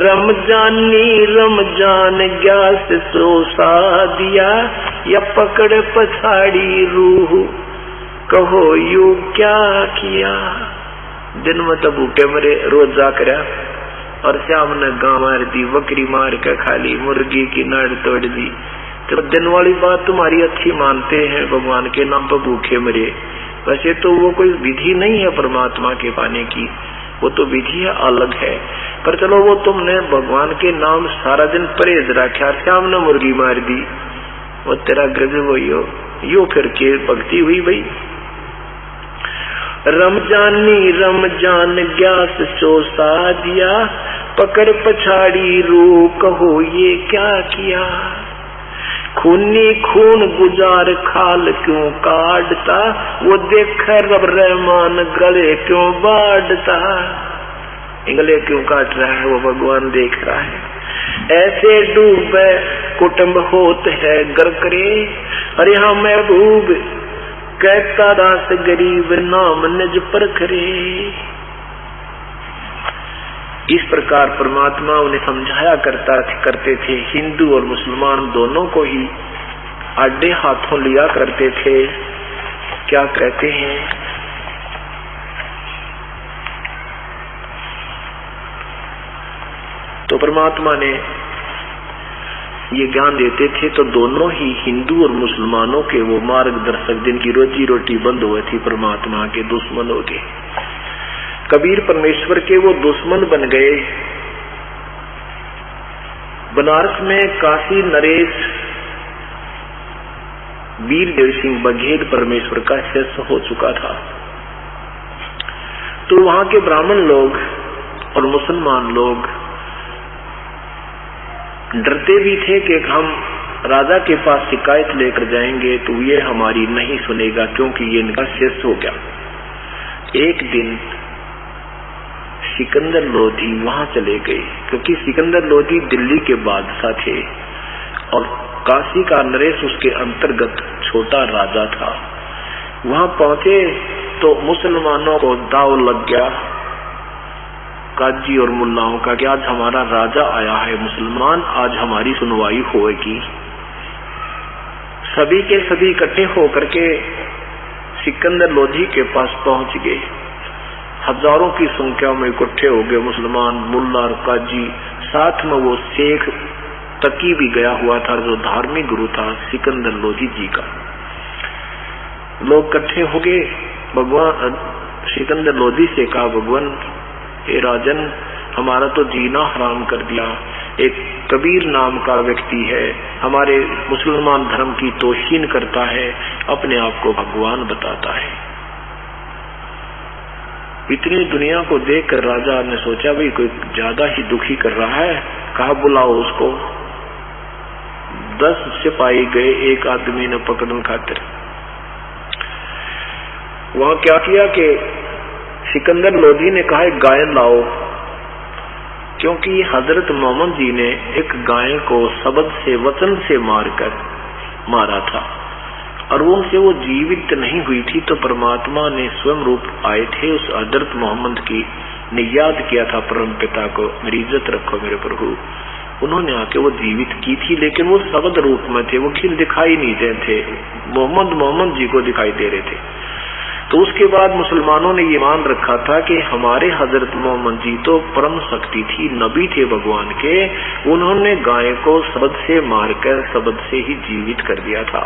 रमजानी रमजान ग्यास सो सादिया, या पकड़ पछाड़ी रूह कहो यू क्या किया। दिन में तो भूखे मरे रोज जा कर, और शाम ने गां मार दी, बकरी मार के खाली, मुर्गी की नाड़ तोड़ दी। तो दिन वाली बात तुम्हारी अच्छी मानते हैं, भगवान के नाम पर भूखे मरे। वैसे तो वो कोई विधि नहीं है परमात्मा के पाने की, वो तो विधि है अलग है। पर चलो वो तुमने भगवान के नाम सारा दिन परहेज रखा, शाम ने मुर्गी मार दी, वो तेरा गजब हुई हो, यो फिर के भक्ति हुई भाई। रमजानी रमजान ग्यास सो सादिया, पकड़ पछाड़ी रू कहो ये क्या किया। खूनी खून गुजार खाल क्यों काटता, वो देख रब रहमान गले क्यों बाढ़ता। गले क्यों काट रहा है, वो भगवान देख रहा है। ऐसे डूबे कुटुंब होत है गरकरे, अरे हाँ महबूब कहता दास गरीब नाम निज पर करे। इस प्रकार परमात्मा उन्हें समझाया करते थे। हिंदू और मुसलमान दोनों को ही आड़े हाथों लिया करते थे। क्या कहते हैं, तो परमात्मा ने ये ज्ञान देते थे, तो दोनों ही हिंदू और मुसलमानों के वो मार्गदर्शक, जिनकी रोजी रोटी बंद हुई थी, परमात्मा के दुश्मन हो गए। कबीर परमेश्वर के वो दुश्मन बन गए। बनारस में काशी नरेश वीरदेव सिंह बघेल परमेश्वर का शिष्य हो चुका था। तो वहां के ब्राह्मण लोग और मुसलमान लोग डरते भी थे कि हम राजा के पास शिकायत लेकर जाएंगे तो ये हमारी नहीं सुनेगा, क्योंकि ये इनका शिष्य हो गया। एक दिन सिकंदर लोधी वहां चले गए, क्योंकि सिकंदर लोधी दिल्ली के बादशाह थे और काशी का नरेश उसके अंतर्गत छोटा राजा था। वहां पहुंचे तो मुसलमानों को दाव लग गया, काजी और मुल्लाओं का, कि आज हमारा राजा आया है मुसलमान, आज हमारी सुनवाई होगी। सभी के सभी इकट्ठे होकर के सिकंदर लोधी के पास पहुंच गए। हजारों की संख्या में इकट्ठे हो गए मुसलमान, मुल्ला और काजी। साथ में वो शेख तकी भी गया हुआ था, जो धार्मिक गुरु था सिकंदर लोधी जी का। लोग इकट्ठे हो गए। भगवान सिकंदर लोधी से कहा, भगवान हे राजन, हमारा तो जीना हराम कर दिया। एक कबीर नाम का व्यक्ति है, हमारे मुसलमान धर्म की तौहीन करता है, अपने आप को भगवान बताता है। इतनी दुनिया को देखकर राजा ने सोचा, भाई कोई ज्यादा ही दुखी कर रहा है। कहा बुलाओ उसको। 10 सिपाही गए एक आदमी ने पकड़ने खातिर। वहां क्या किया कि सिकंदर लोधी ने कहा एक गाय लाओ, क्योंकि हजरत मोहम्मद जी ने एक गाय को शब्द से, वचन से मारा था और उनसे वो जीवित नहीं हुई थी। तो परमात्मा ने स्वयं रूप आए थे, उस हजरत मोहम्मद की ने याद किया था परम पिता को, मेरी इज्जत रखो मेरे प्रभु। उन्होंने आके वो जीवित की थी, लेकिन वो शब्द रूप में थे, वो किसी दिखाई नहीं दे थे, मोहम्मद जी को दिखाई दे रहे थे। तो उसके बाद मुसलमानों ने ये मान रखा था कि हमारे हजरत मोहम्मद जी तो परम शक्ति थी, नबी थे भगवान के, उन्होंने गाय को शब्द से मारकर शब्द से ही जीवित कर दिया था।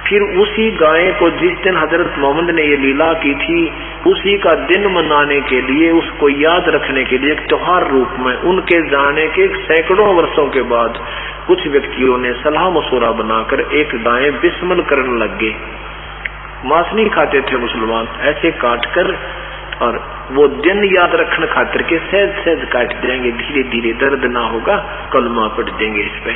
फिर उसी गाय को जिस दिन हजरत मोहम्मद ने ये लीला की थी, उसी का दिन मनाने के लिए, उसको याद रखने के लिए एक त्योहार रूप में, उनके जाने के सैकड़ों वर्षों के बाद कुछ व्यक्तियों ने सलाह मशवरा बनाकर एक गाय बिस्मिल करने लग गए। मांस नहीं खाते थे मुसलमान, ऐसे काट कर, और वो दिन याद रखने खातिर के सहज सहज काट देंगे, धीरे धीरे दर्द ना होगा, कलमा पढ़ देंगे इस पे,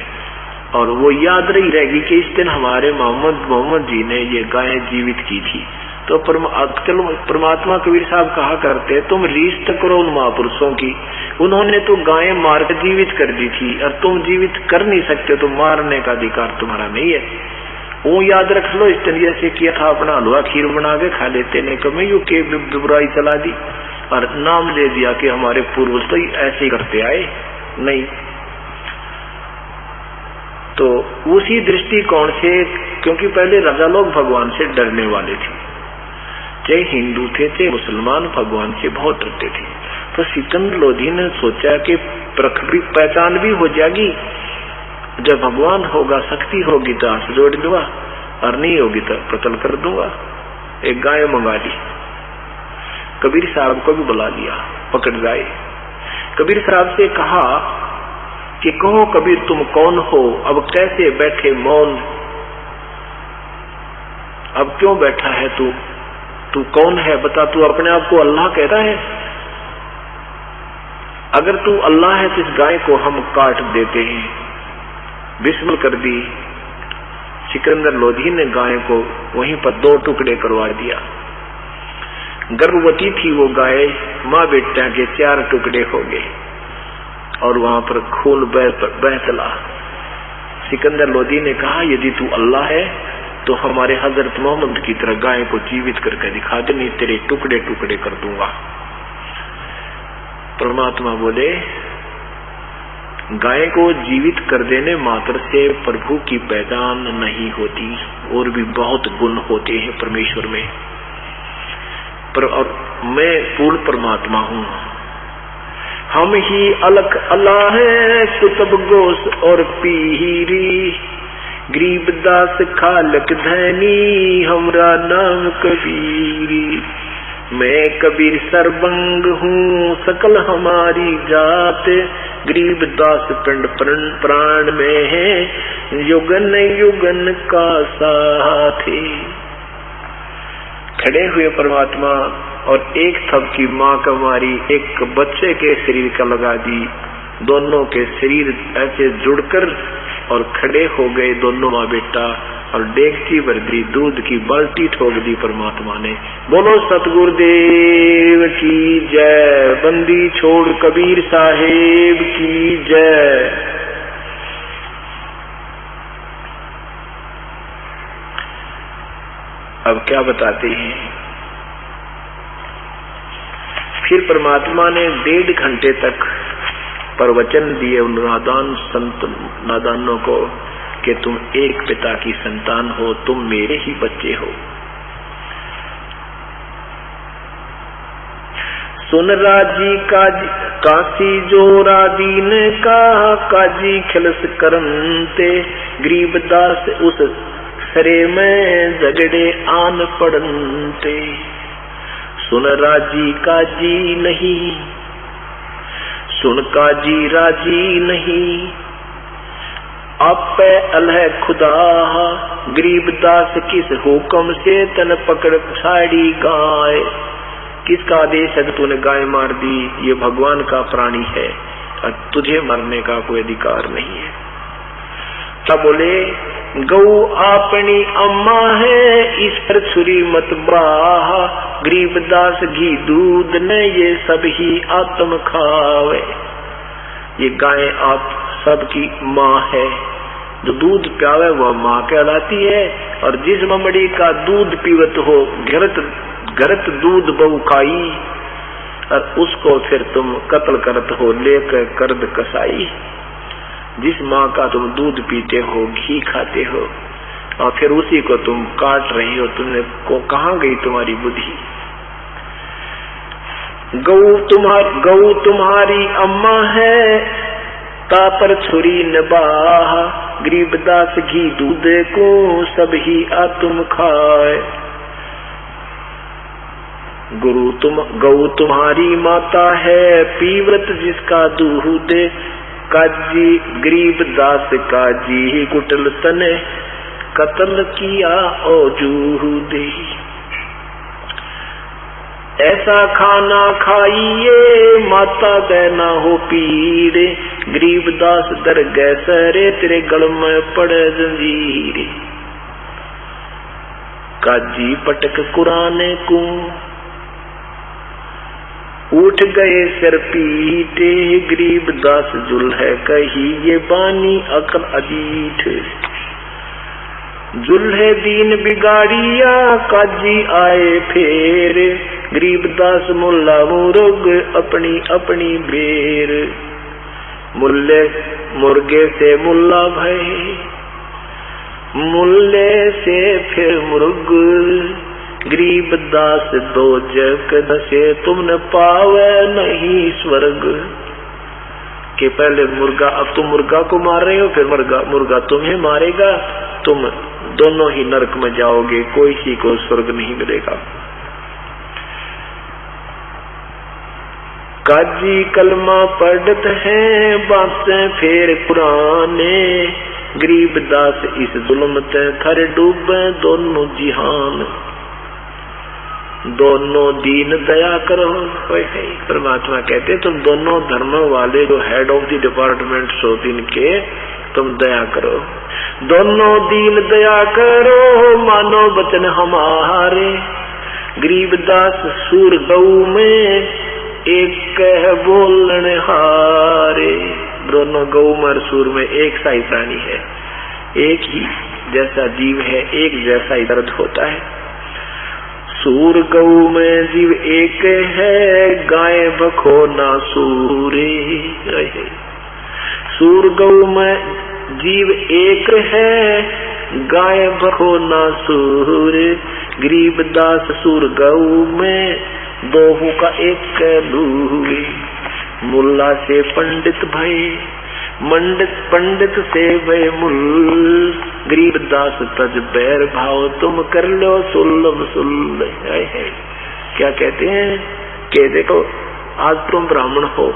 और वो याद रही रहेगी कि इस दिन हमारे मोहम्मद जी ने ये गाय जीवित की थी। तो परमात्मा कबीर साहब कहा करते, तुम रीस करो उन महापुरुषों की, उन्होंने तो गाय मार कर जीवित कर दी थी और तुम जीवित कर नहीं सकते, तो मारने का अधिकार तुम्हारा नहीं है। वो याद रख लो, इस तरीके से किया था, अपना हलवा खीर बना के खा लेते ने, कभी यू के बुराई चला दी और नाम ले दिया कि हमारे पूर्वज तो ऐसे ही करते आए। नहीं, तो उसी दृष्टिकोण से, क्योंकि पहले राजा लोग भगवान से डरने वाले थे, चाहे हिंदू थे चाहे मुसलमान, भगवान से बहुत डरते थे। तो सिकंदर लोधी ने सोचा कि पहचान भी हो जाएगी, जब भगवान होगा, शक्ति होगी तो हाथ जोड़ दूंगा, और नहीं होगी तो कत्ल कर दूंगा। एक गाय मंगा ली, कबीर साहब को भी बुला लिया, पकड़ गए। कबीर साहब से कहा कि कहो कबीर तुम कौन हो, अब कैसे बैठे मौन, अब क्यों बैठा है तू कौन है, बता, तू अपने आप को अल्लाह कहता है? अगर तू अल्लाह है तो इस गाय को हम काट देते हैं। बिस्मिल कर दी। सिकंदर लोधी ने गाय को वहीं पर 2 टुकड़े करवा दिया। गर्भवती थी वो गाय, माँ बेटा के 4 टुकड़े हो गए और वहां पर खून बह चला। सिकंदर लोधी ने कहा, यदि तू अल्लाह है तो हमारे हजरत मोहम्मद की तरह गाय को जीवित करके दिखा दे, नहीं तेरे टुकड़े टुकड़े कर दूंगा। परमात्मा बोले, गाय को जीवित कर देने मात्र से प्रभु की पहचान नहीं होती, और भी बहुत गुण होते हैं परमेश्वर में। और मैं पूर्ण परमात्मा हूँ। हम ही अलग अल्लाह है, कुतुब गोस और पीरी, गरीबदास खालक धनी, हमरा नाम कबीरी। मैं कबीर सरबंग हूँ, सकल हमारी जात, गरीबदास पिंड प्राण में है, युगन युगन का साथी। खड़े हुए परमात्मा और एक थप की माँ का मारी एक बच्चे के शरीर का लगा दी, दोनों के शरीर ऐसे जुड़कर और खड़े हो गए दोनों माँ बेटा, और डेगची भर दी, दूध की बाल्टी ठोक दी परमात्मा ने। बोलो सतगुरुदेव की जय, बंदी छोड़ कबीर साहेब की जय। अब क्या बताते हैं? फिर परमात्मा ने 1.5 घंटे तक प्रवचन दिए उन नादान संत नादानों को कि तुम एक पिता की संतान हो, तुम मेरे ही बच्चे हो। सुन राजी काशी जोरा दीन का, काजी खिलस करनते, गरीबदास उस सरे में झगड़े आन पड़नते। सुन राजी काजी नहीं, सुन काजी राजी नहीं, आप अल्लाह खुदा, गरीबदास किस हुक्म से तन पकड़ साड़ी गाय। किसका आदेश है कि तूने गाय मार दी? ये भगवान का प्राणी है और तुझे मरने का कोई अधिकार नहीं है। तब बोले, गौ अपनी अम्मा है, इस पर छुरी मत बाह, गरीबदास घी दूध ने ये सब ही आत्म खावे। ये गाय आप सबकी माँ है, जो दूध प्यावे वह माँ कहलाती है, और जिस ममड़ी का दूध पीवत हो घरत दूध बहु खाई, और उसको फिर तुम कत्ल करत हो लेकर कर्द कसाई। जिस माँ का तुम दूध पीते हो, घी खाते हो, और फिर उसी को तुम काट रहे हो, तुमने को कहाँ गई तुम्हारी बुद्धि? गौ तुम्हारी अम्मा है, तापर छुरी नबाह, गरीबदास घी दूध को सब ही आत्म खाए। गौ तुम्हारी माता है, पीवत जिसका दूध, काजी गरीबदास काजी कुटल तने, कत्ल किया ओ जूदे। ऐसा खाना खाइए माता देना हो पीरे, गरीबदास दर गए सरे, तेरे गल में पड़े जंजीरे। काजी पटक कुराने को उठ गए सिर पीटे, गरीबदास जुल है कही ये बानी अकल अजीठ। जुल्हे दीन बिगाड़िया, काजी आए फेर, गरीबदास मुल्ला मुर्ग अपनी अपनी बेर। मुर्गे से मुल्ला भय, मुल्ले से फिर मुर्ग, गरीबदास दो जग दसे, तुमने पावे नहीं स्वर्ग। कि पहले मुर्गा, अब तुम मुर्गा को मार रहे हो, फिर मुर्गा तुम्हें मारेगा, तुम दोनों ही नरक में जाओगे, कोई ही को स्वर्ग नहीं मिलेगा। काजी कलमा पढ़त हैं, बातें फेर पुराने, गरीबदास इस जुल्म ते थर डूबे दोनों जिहान। दोनों दीन दया करो। परमात्मा कहते तुम दोनों धर्म वाले जो head of the department so दिन के, तुम दया करो। दोनों दीन दया करो, मानो वचन हमारे, गरीबदास सूर गऊ में एक कह बोलन हारे। दोनों गऊ और सूर में एक सा ही प्राणी है, एक ही जैसा जीव है, एक जैसा ही दर्द होता है। सूर गऊ में जीव एक है, गाय बखो ना सूरे। सूर गऊ में जीव एक है, गाय बखो ना सूर। गरीबदास सूर गऊ में दोहू का एक लूरी। मुल्ला से पंडित भय, पंडित से भय मुल। गरीबदास तज बैर भाव, तुम कर लो सुल्लभ सुल्ल। क्या कहते हैं कि देखो आज तुम ब्राह्मण हो,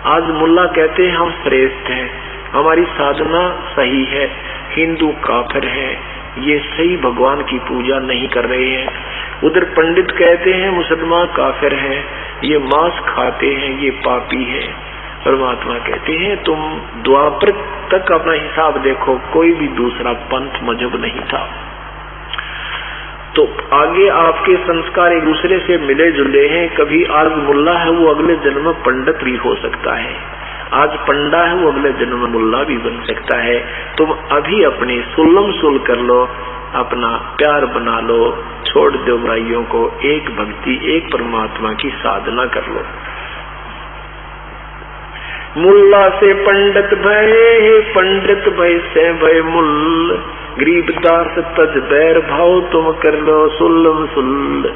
आज मुल्ला कहते हैं हम श्रेष्ठ हैं, हमारी साधना सही है, हिंदू काफिर है, ये सही भगवान की पूजा नहीं कर रहे हैं। उधर पंडित कहते हैं मुसलमान काफिर हैं, ये मांस खाते हैं, ये पापी है। परमात्मा कहते हैं तुम द्वापर तक अपना हिसाब देखो, कोई भी दूसरा पंथ मजहब नहीं था। तो आगे आपके संस्कार एक दूसरे से मिले जुले हैं। कभी आज मुल्ला है वो अगले जन्म में पंडित भी हो सकता है, आज पंडा है वो अगले जन्म में मुल्ला भी बन सकता है। तुम अभी अपनी सुल्लम सुल कर लो, अपना प्यार बना लो, छोड़ दो बुराइयों को, एक भक्ति एक परमात्मा की साधना कर लो। मुल्ला से पंडित भय, पंडित भय से भय मुल। गरीबदास तज बैर भाव, तुम कर लो सुल्लम सुल।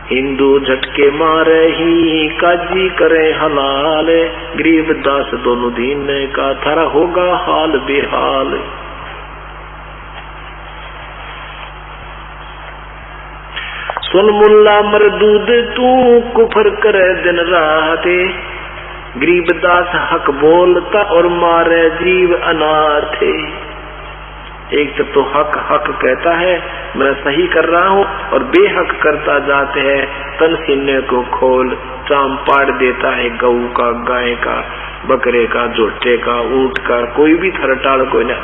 हिंदू झटके मारे ही, काजी करे हलाल। गरीबदास दोनों दीन का, थारा होगा हाल बेहाल। सुन मुल्ला मरदूद तू, कुफर करे दिन रात। गरीबदास हक बोलता और मारे जीव अनाथ। एक तो हक हक कहता है मैं सही कर रहा हूँ, और बेहक करता जाते हैं। तन सीने को खोल चाम पाड़ देता है, गऊ का, गाय का, बकरे का, जोटे का, ऊंट का, कोई भी थरटाड़ कोई ना।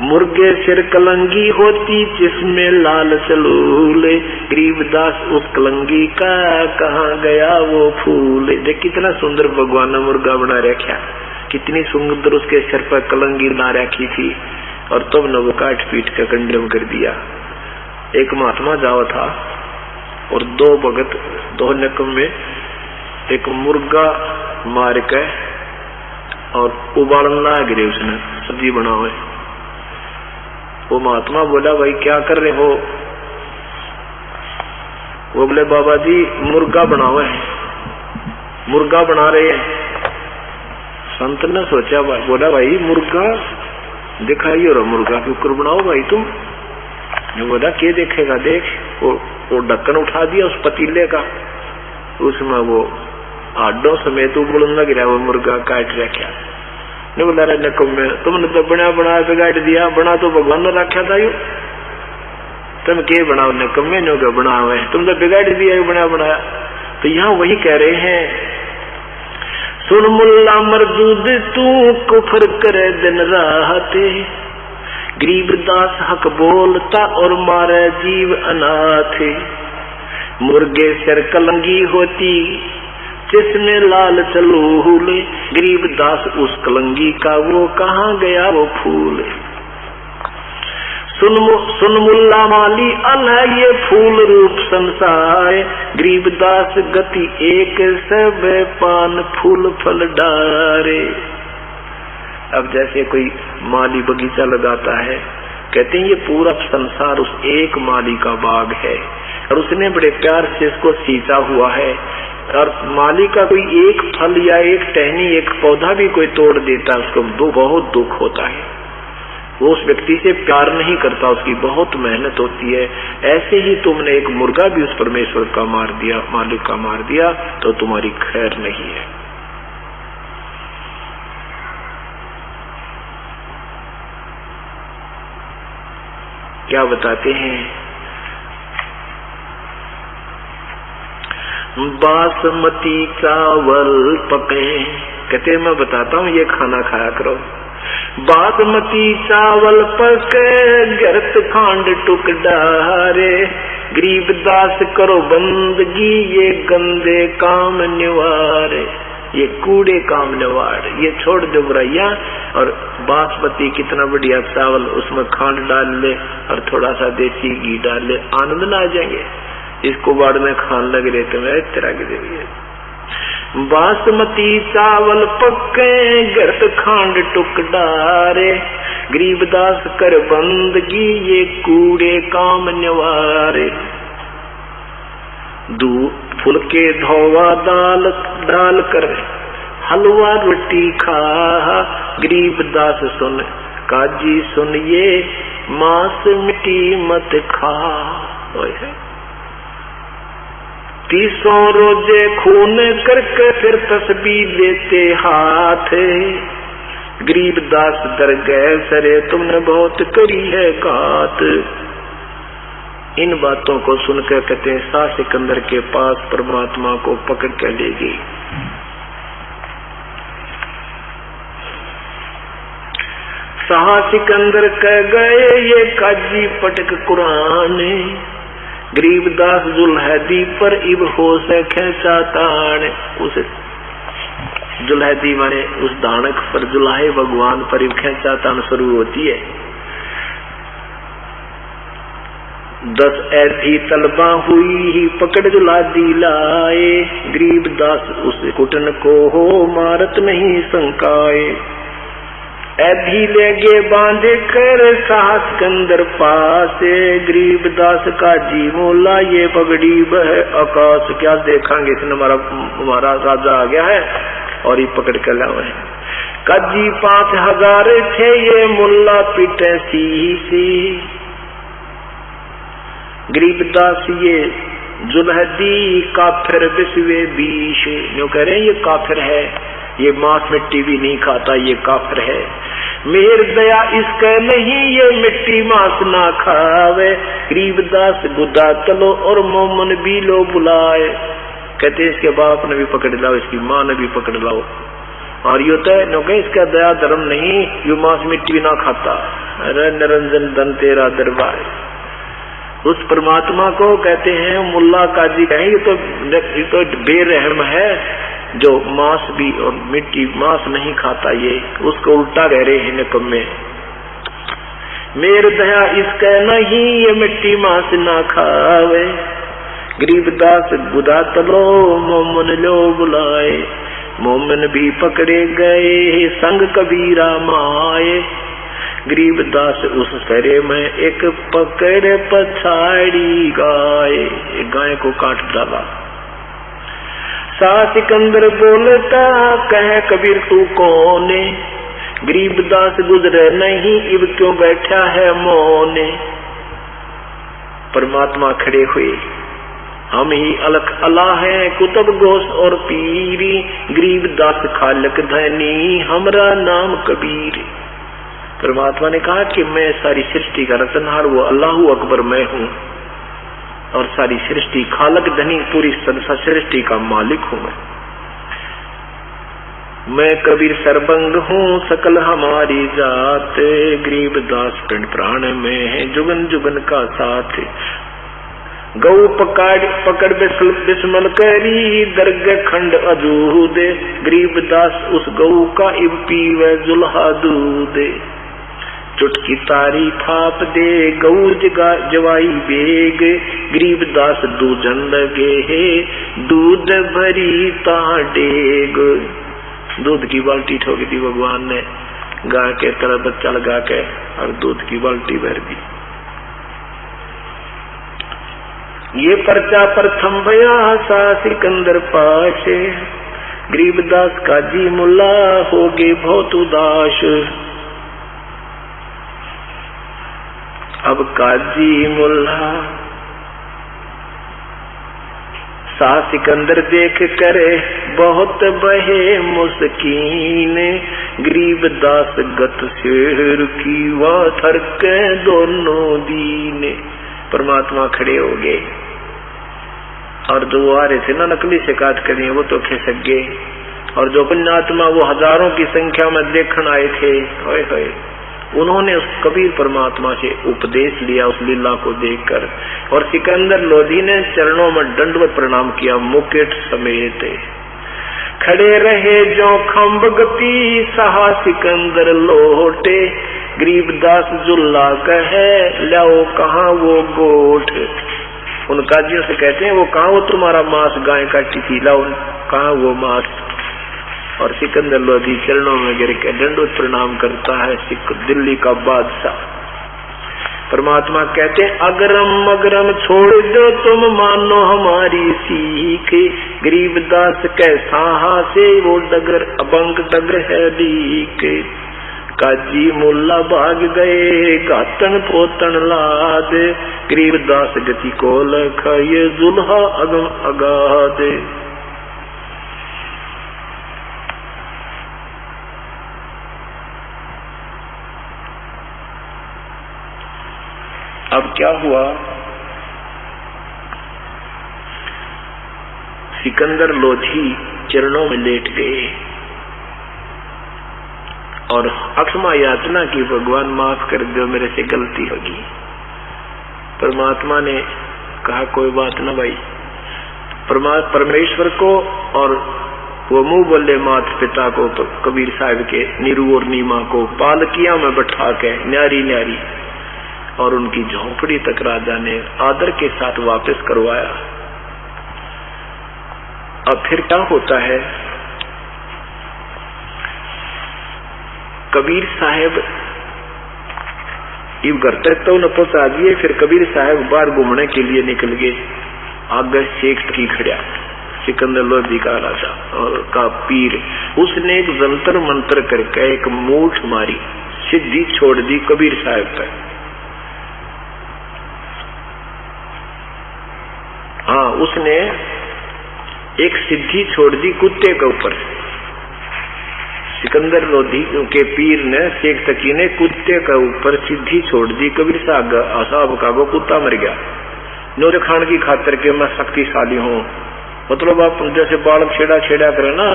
मुर्गे सिर कलंगी होती, जिसमें लाल चलूले। गरीबदास उस कलंगी का, कहाँ गया वो फूल। देख कितना सुंदर भगवान ने मुर्गा बना रखा, कितनी सुंदर उसके सिर पर कलंगी बना रखी थी, और तब न वो काट पीट कर कंडम कर दिया। एक महात्मा जावा था और दो भगत, दो नकम में एक मुर्गा मार के और उबालना गिरे, उसने सब्जी बना हुए। वो महात्मा बोला भाई क्या कर रहे हो? वो बोले बाबा जी मुर्गा बना हुआ है, मुर्गा बना रहे हैं। संत ने सोचा, बोला भाई मुर्गा दिखाइए, और मुर्गा के ऊपर बनाओ भाई तुम। बोला क्या देखेगा, देख। वो ढक्कन उठा दिया उस पतीले का, उसमें वो आडों समेत उबलना गिरा, वो मुर्गा काट रखा। नहीं बोला रे नकम में, तुमने तो बना बना बिगाड़ दिया, बना तो भगवान ने रखा था यू, तुम के बनाओ नकम में नो बना हुआ है, तुम तो बिगाड़ दिया बना बनाया। तो यहाँ वही कह रहे हैं, सुन मुल्ला मरदूद तू, कुफर करे दिन रात। गरीबदास हक बोलता और मारे जीव अनाथ। मुर्गे सिर कलंगी होती, जिसमें लाल चलूल। गरीबदास उस कलंगी का, वो कहाँ गया वो फूल। सुन मुल्ला माली अल है ये फूल रूप संसार। गरीबदास गति एक, सब पान फूल फल डारे। अब जैसे कोई माली बगीचा लगाता है, कहते हैं ये पूरा संसार उस एक माली का बाग है, और उसने बड़े प्यार से इसको सींचा हुआ है। और माली का कोई एक फल या एक टहनी, एक पौधा भी कोई तोड़ देता है, उसको बहुत दुख होता है, वो उस व्यक्ति से प्यार नहीं करता, उसकी बहुत मेहनत होती है। ऐसे ही तुमने एक मुर्गा भी उस परमेश्वर का मार दिया, मालिक का मार दिया, तो तुम्हारी खैर नहीं है। क्या बताते हैं, बासमती चावल पके, कहते मैं बताता हूँ ये खाना खाया करो। बासमती चावल पके, गर्त खांड टुक डारे। गरीबदास करो बंदगी, ये गंदे काम निवारे। ये कूड़े काम नवाड़, ये छोड़ दो बुराइयां। और बासमती कितना बढ़िया चावल, उसमें खांड डाल ले और थोड़ा सा देसी घी डाल ले, आनंद ना आ जाएंगे। इसको बाड़ में खान लग रहे तो मैं इस तरह के देवी। बासमती चावल पक्के गर्त खांड टुक डारे, गरीबदास कर बंदगी ये कूड़े काम निवारे। दूध फुलके धोवा दाल डाल कर हलवा रोटी खा, गरीबदास सुन काजी सुन ये मांस मिट्टी मत खा। 30 रोजे खून करके फिर तस्बीह लेते हाथ, गरीबदास डर गए सरे तुमने बहुत करी है घात। इन बातों को सुनकर कहते हैं शाह सिकंदर के पास परमात्मा को पकड़ कर ले गई। शाह सिकंदर कह गए ये काजी पटक कुरान, गरीबदास जुल्हदी पर इब हो सके चातान। उस जुल्हदी माने उस दानक पर, जुल्हे भगवान पर इब खेचातान शुरू होती है। 10 ऐसी तलबा हुई ही पकड़ जुल्हदी लाए, गरीबदास उस कुटन को हो मारत नहीं संकाए। ऐधी लेगे बांधे कर शाह सिकंदर पासे, गरीबदास का जी मोला ये पगड़ी बह आकाश। क्या देखांगे, इसने हमारा राजा आ गया है और ये पकड़ कर लाए। काजी 5000 थे ये मुल्ला पीटे सी, गरीबदास ये जुल्हदी काफिर बिस्वे बीश। जो कह रहे हैं ये काफिर है, ये मांस मिट्टी भी नहीं खाता, ये काफिर है। मेहर दया इसका नहीं ये मिट्टी मांस ना खावे, गरीबदास गुदा तलो और मोमन भी लो बुलाए। कहते इसके बाप ने भी पकड़ लाओ, इसकी माँ ने भी पकड़ लाओ। और यो तो है इसका दया धर्म नहीं, यो मांस मिट्टी ना खाता। अरे निरंजन धन तेरा दरबार। उस परमात्मा को कहते हैं मुल्ला काजी कहें ये तो बेरहम है जो मांस भी और मिट्टी मांस नहीं खाता, ये उसको उल्टा कह रहे हैं निकम्मे। मेर दया इसका नहीं ये मिट्टी मांस ना खावे, गरीबदास गुदा तलो मोमन लो बुलाए। मोमन भी पकड़े गए संग कबीरा माए, गरीबदास उस सरे में एक पकड़ पछाड़ी गाय, एक गाय को काट डाला। शाह सिकंदर बोलता कह कबीर तू कौने, गरीबदास गुजरे नहीं इब क्यों बैठा है मौने। परमात्मा खड़े हुए, हम ही अलख अला है कुतुब गोस और पीरी, गरीबदास खालक धनी हमरा नाम कबीर। परमात्मा ने कहा कि मैं सारी सृष्टि का रचनहार वो अल्लाहु अकबर मैं हूँ, और सारी सृष्टि खालक धनी पूरी सृष्टि का मालिक हूँ। मैं कबीर सरबंग हूँ सकल हमारी जात, गरीबदास पिंड प्राण में है जुगन जुगन का साथ। गौ पकड़ बिस्मल करी दर्ग खंड अजूद, गरीबदास उस गौ का इब पीवे जुल्हा दूध। चुटकी तारी थाप दे गऊ जवाई बेग, गरीबदास दूजन लगे है दूध भरी ताडेग। दूध की बाल्टी ठोकी थी भगवान ने, गाय के तरह बच्चा लगा के और दूध की बाल्टी भर दी। ये पर्चा प्रथम भया शाह सिकंदर पाशे, गरीबदास काजी मुल्ला हो गए बहुत उदास। अब काजी मुल्ला शाह सिकंदर देख करे बहुत बहे मुस्कीन, गरीबदास गत शेर की वह थरके दोनों दीन। परमात्मा खड़े हो गए और जो आ रहे थे ना नकली शिकायत करिए वो तो खिसक गए, और जो पुण्यात्मा वो हजारों की संख्या में देखने आए थे, होए होए उन्होंने उस कबीर परमात्मा से उपदेश लिया उस लीला को देखकर। और सिकंदर लोधी ने चरणों में दंडवत प्रणाम किया मुकुट समेत। खड़े रहे जो खम्ब गति सहा सिकंदर लोटे, गरीबदास जुल्ला कहे लाओ कहाँ वो गोठ। उन काजियों से कहते हैं वो कहाँ वो तुम्हारा मांस गाय काटी थी, लाओ कहाँ वो मांस। और सिकंदर लोधी चरणों में गिर के दंडोत प्रणाम करता है, दिल्ली का बादशाह। परमात्मा कहते हैं अगरम मगरम छोड़ दो तुम मानो हमारी सीख, गरीबदास कैसा से वो डगर अबंग डगर है लीक। काजी मुल्ला भाग गए गातन पोतन लाद, गरीबदास गति को लख ये जुल्हा अगम अगाध। अब क्या हुआ, सिकंदर लोधी चरणों में लेट गए और अक्षमा याचना की, भगवान माफ कर दो मेरे से गलती होगी। परमात्मा ने कहा कोई बात ना भाई। परमेश्वर को और वो मुंह बोले माता पिता को, कबीर साहब के नीरू और नीमा को पालकिया में बैठा के न्यारी न्यारी और उनकी झोंपड़ी तक राजा ने आदर के साथ वापस करवाया। अब फिर क्या होता है, कबीर साहब इव घर तक तो न पहुंचा दिए, फिर कबीर साहब बाहर घूमने के लिए निकल गए। आगे शेख की खड़ा सिकंदर लोधी का राजा और का पीर, उसने एक जंतर मंत्र करके एक मूठ मारी, सिद्धि छोड़ दी कबीर साहब पर। हाँ, उसने एक सिद्धि छोड़ दी कुत्ते के ऊपर। सिकंदर लोधी के पीर ने, शेख तकी ने कुत्ते के ऊपर सिद्धि छोड़ दी। कबीर साहब का वो कुत्ता मर गया। नोरे खान की खातिर के मैं शक्तिशाली हूँ, मतलब आप जैसे बालक छेड़ा छेड़ा करे ना,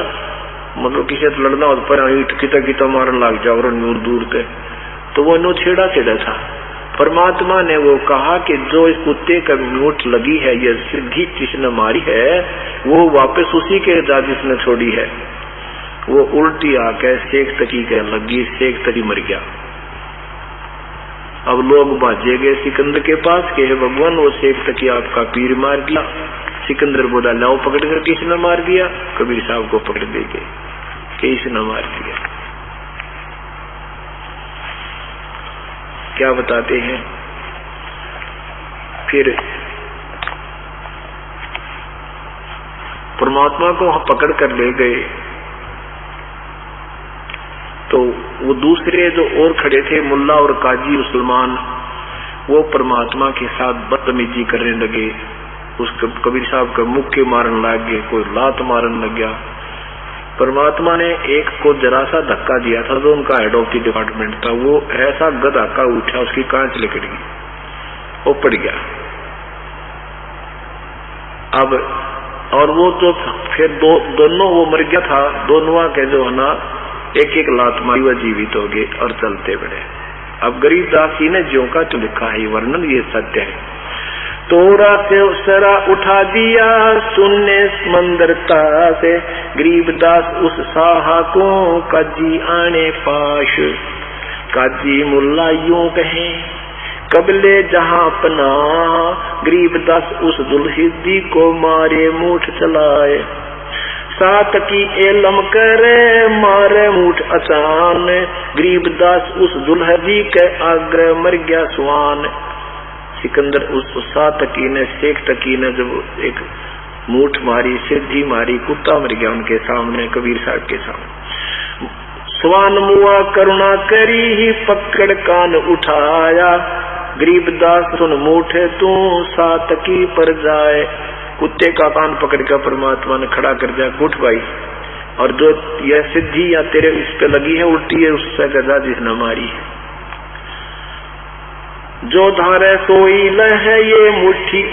मतलब किसी से लड़ना हो पर किता किता मारन लग जाओ और दूर दूर के, तो वो नो छेड़ा छेड़ा था। परमात्मा ने वो कहा कि जो इस कुत्ते का मूठ लगी है, ये सिद्धि जिसने मारी है, वो वापस उसी के जा जिसने छोड़ी है। वो उल्टी आके शेख तकी के लगी, शेख तकी मर गया। अब लोग भाजे गए सिकंदर के पास के भगवान वो शेख तकी आपका पीर मार दिया। सिकंदर बोला लाओ पकड़ कर, किसने मार दिया? कबीर साहब को पकड़ दे गए, किसने मार दिया। क्या बताते हैं फिर, परमात्मा को पकड़ कर ले गए तो वो दूसरे जो और खड़े थे मुल्ला और काजी मुसलमान, वो परमात्मा के साथ बदतमीजी करने लगे। उस कबीर साहब का मुक्के मारन लग गए, कोई लात मारन लग गया। परमात्मा ने एक को जरा सा धक्का दिया था, जो उनका हेड ऑफ द डिपार्टमेंट था, वो ऐसा गधा का उठा, उसकी कांच लिकट गई, वो पड़ गया। अब और वो तो फिर दोनों वो मर गया था, दोनों के जो है ना एक एक लात मारी, वह जीवित हो गए और चलते बड़े। अब गरीबदास जी ने ज्यों का तो लिखा है वर्णन, ये सत्य है। तोरा से सरा उठा दिया सुनने समंदरता से, गरीबदास उस साहा को काजी आने पाश। काजी मुल्ला यूं कहे कबले जहां अपना, गरीबदास उस दुल्हिदी को मारे मूठ चलाए। सात की एलम करे मारे मूठ अचान, गरीबदास उस दुल्हदी के आग्रह मर गया स्वान। सिकंदर उस सात तकी ने, शेख तकी ने जब एक मूठ मारी, सिद्धि मारी, कुत्ता मर गया उनके सामने, कबीर साहब के सामने। स्वान मुआ करुणा करी ही पकड़ कान उठाया, गरीबदास सुन मूठे तू सात की पर जाए। कुत्ते का कान पकड़ कर परमात्मा ने खड़ा कर दिया, उठ भाई, और जो यह सिद्धि या तेरे इस पे लगी है उल्टी है, उससे गजा जिसने मारी है। जो धारे सोई लह ये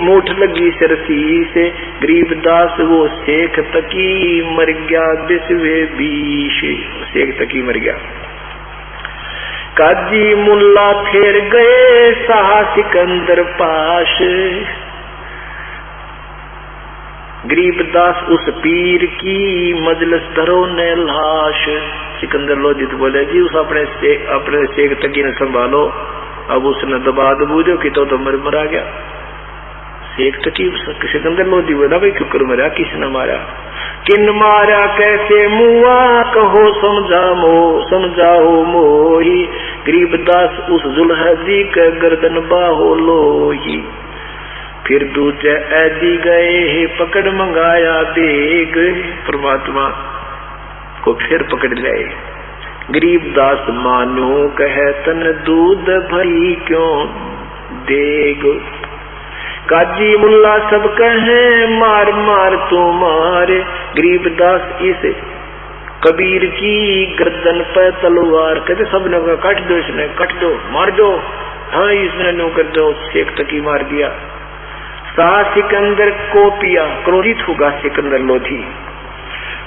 मूठ लगी सरसी से, गरीबदास वो शेख तकी मर गया बिस्वे बीश। शेख तकी मर गया। काजी मुल्ला फेर गए शाह सिकंदर पाश, गरीबदास उस पीर की मजलिस धरो ने लाश। सिकंदर लोधी तो बोले जी उस अपने शेख तकी ने संभालो, अब उसने दबा दबूजो कि तो मरा गया। शेख तकी सिकंदर लोधी बोला भाई क्यों कर मरा, किसने मारा, किन मारा, कैसे मुआ, कहो समझाओ मोही। गरीबदास उस जुल्हदी के गर्दन बाहो लोही। फिर दूजे ऐदी गए पकड़ मंगाया बेग, परमात्मा को फिर पकड़ लाए। गरीबदास मानो कहे तन दूध भरी क्यों देग। काजी मुल्ला सब कहे मार मार तो मारे। गरीबदास इस कबीर की गर्दन पे तलवार, कहते सबने कहा काट दो, इसने काट दो, मार दो। हाँ इसने नो कर दो, शेख तकी मार दिया। शाह सिकंदर को पिया, क्रोधित होगा सिकंदर लोधी।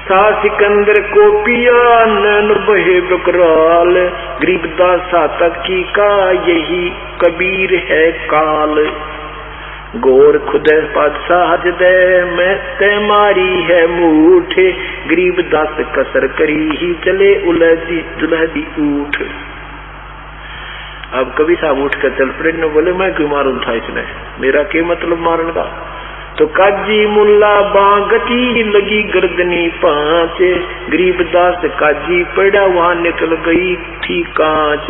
शाह सिकंदर को पिया नैन बहे बकराल। गरीबदास तकी का यही कबीर है काल। गोर खुदे पातशाह दे मैं ते मारी है मूठ। गरीबदास कसर करी ही चले उलझी दुलहदी ऊठ। अब कभी साहब उठ कर चल पड़े, न बोले मैं क्यों मारूं था इसने, मेरा क्या मतलब मारने का। तो काजी मुल्ला बांगती लगी गर्दनी पांच। गरीबदास काजी पड़ा वहां निकल गई थी कांच।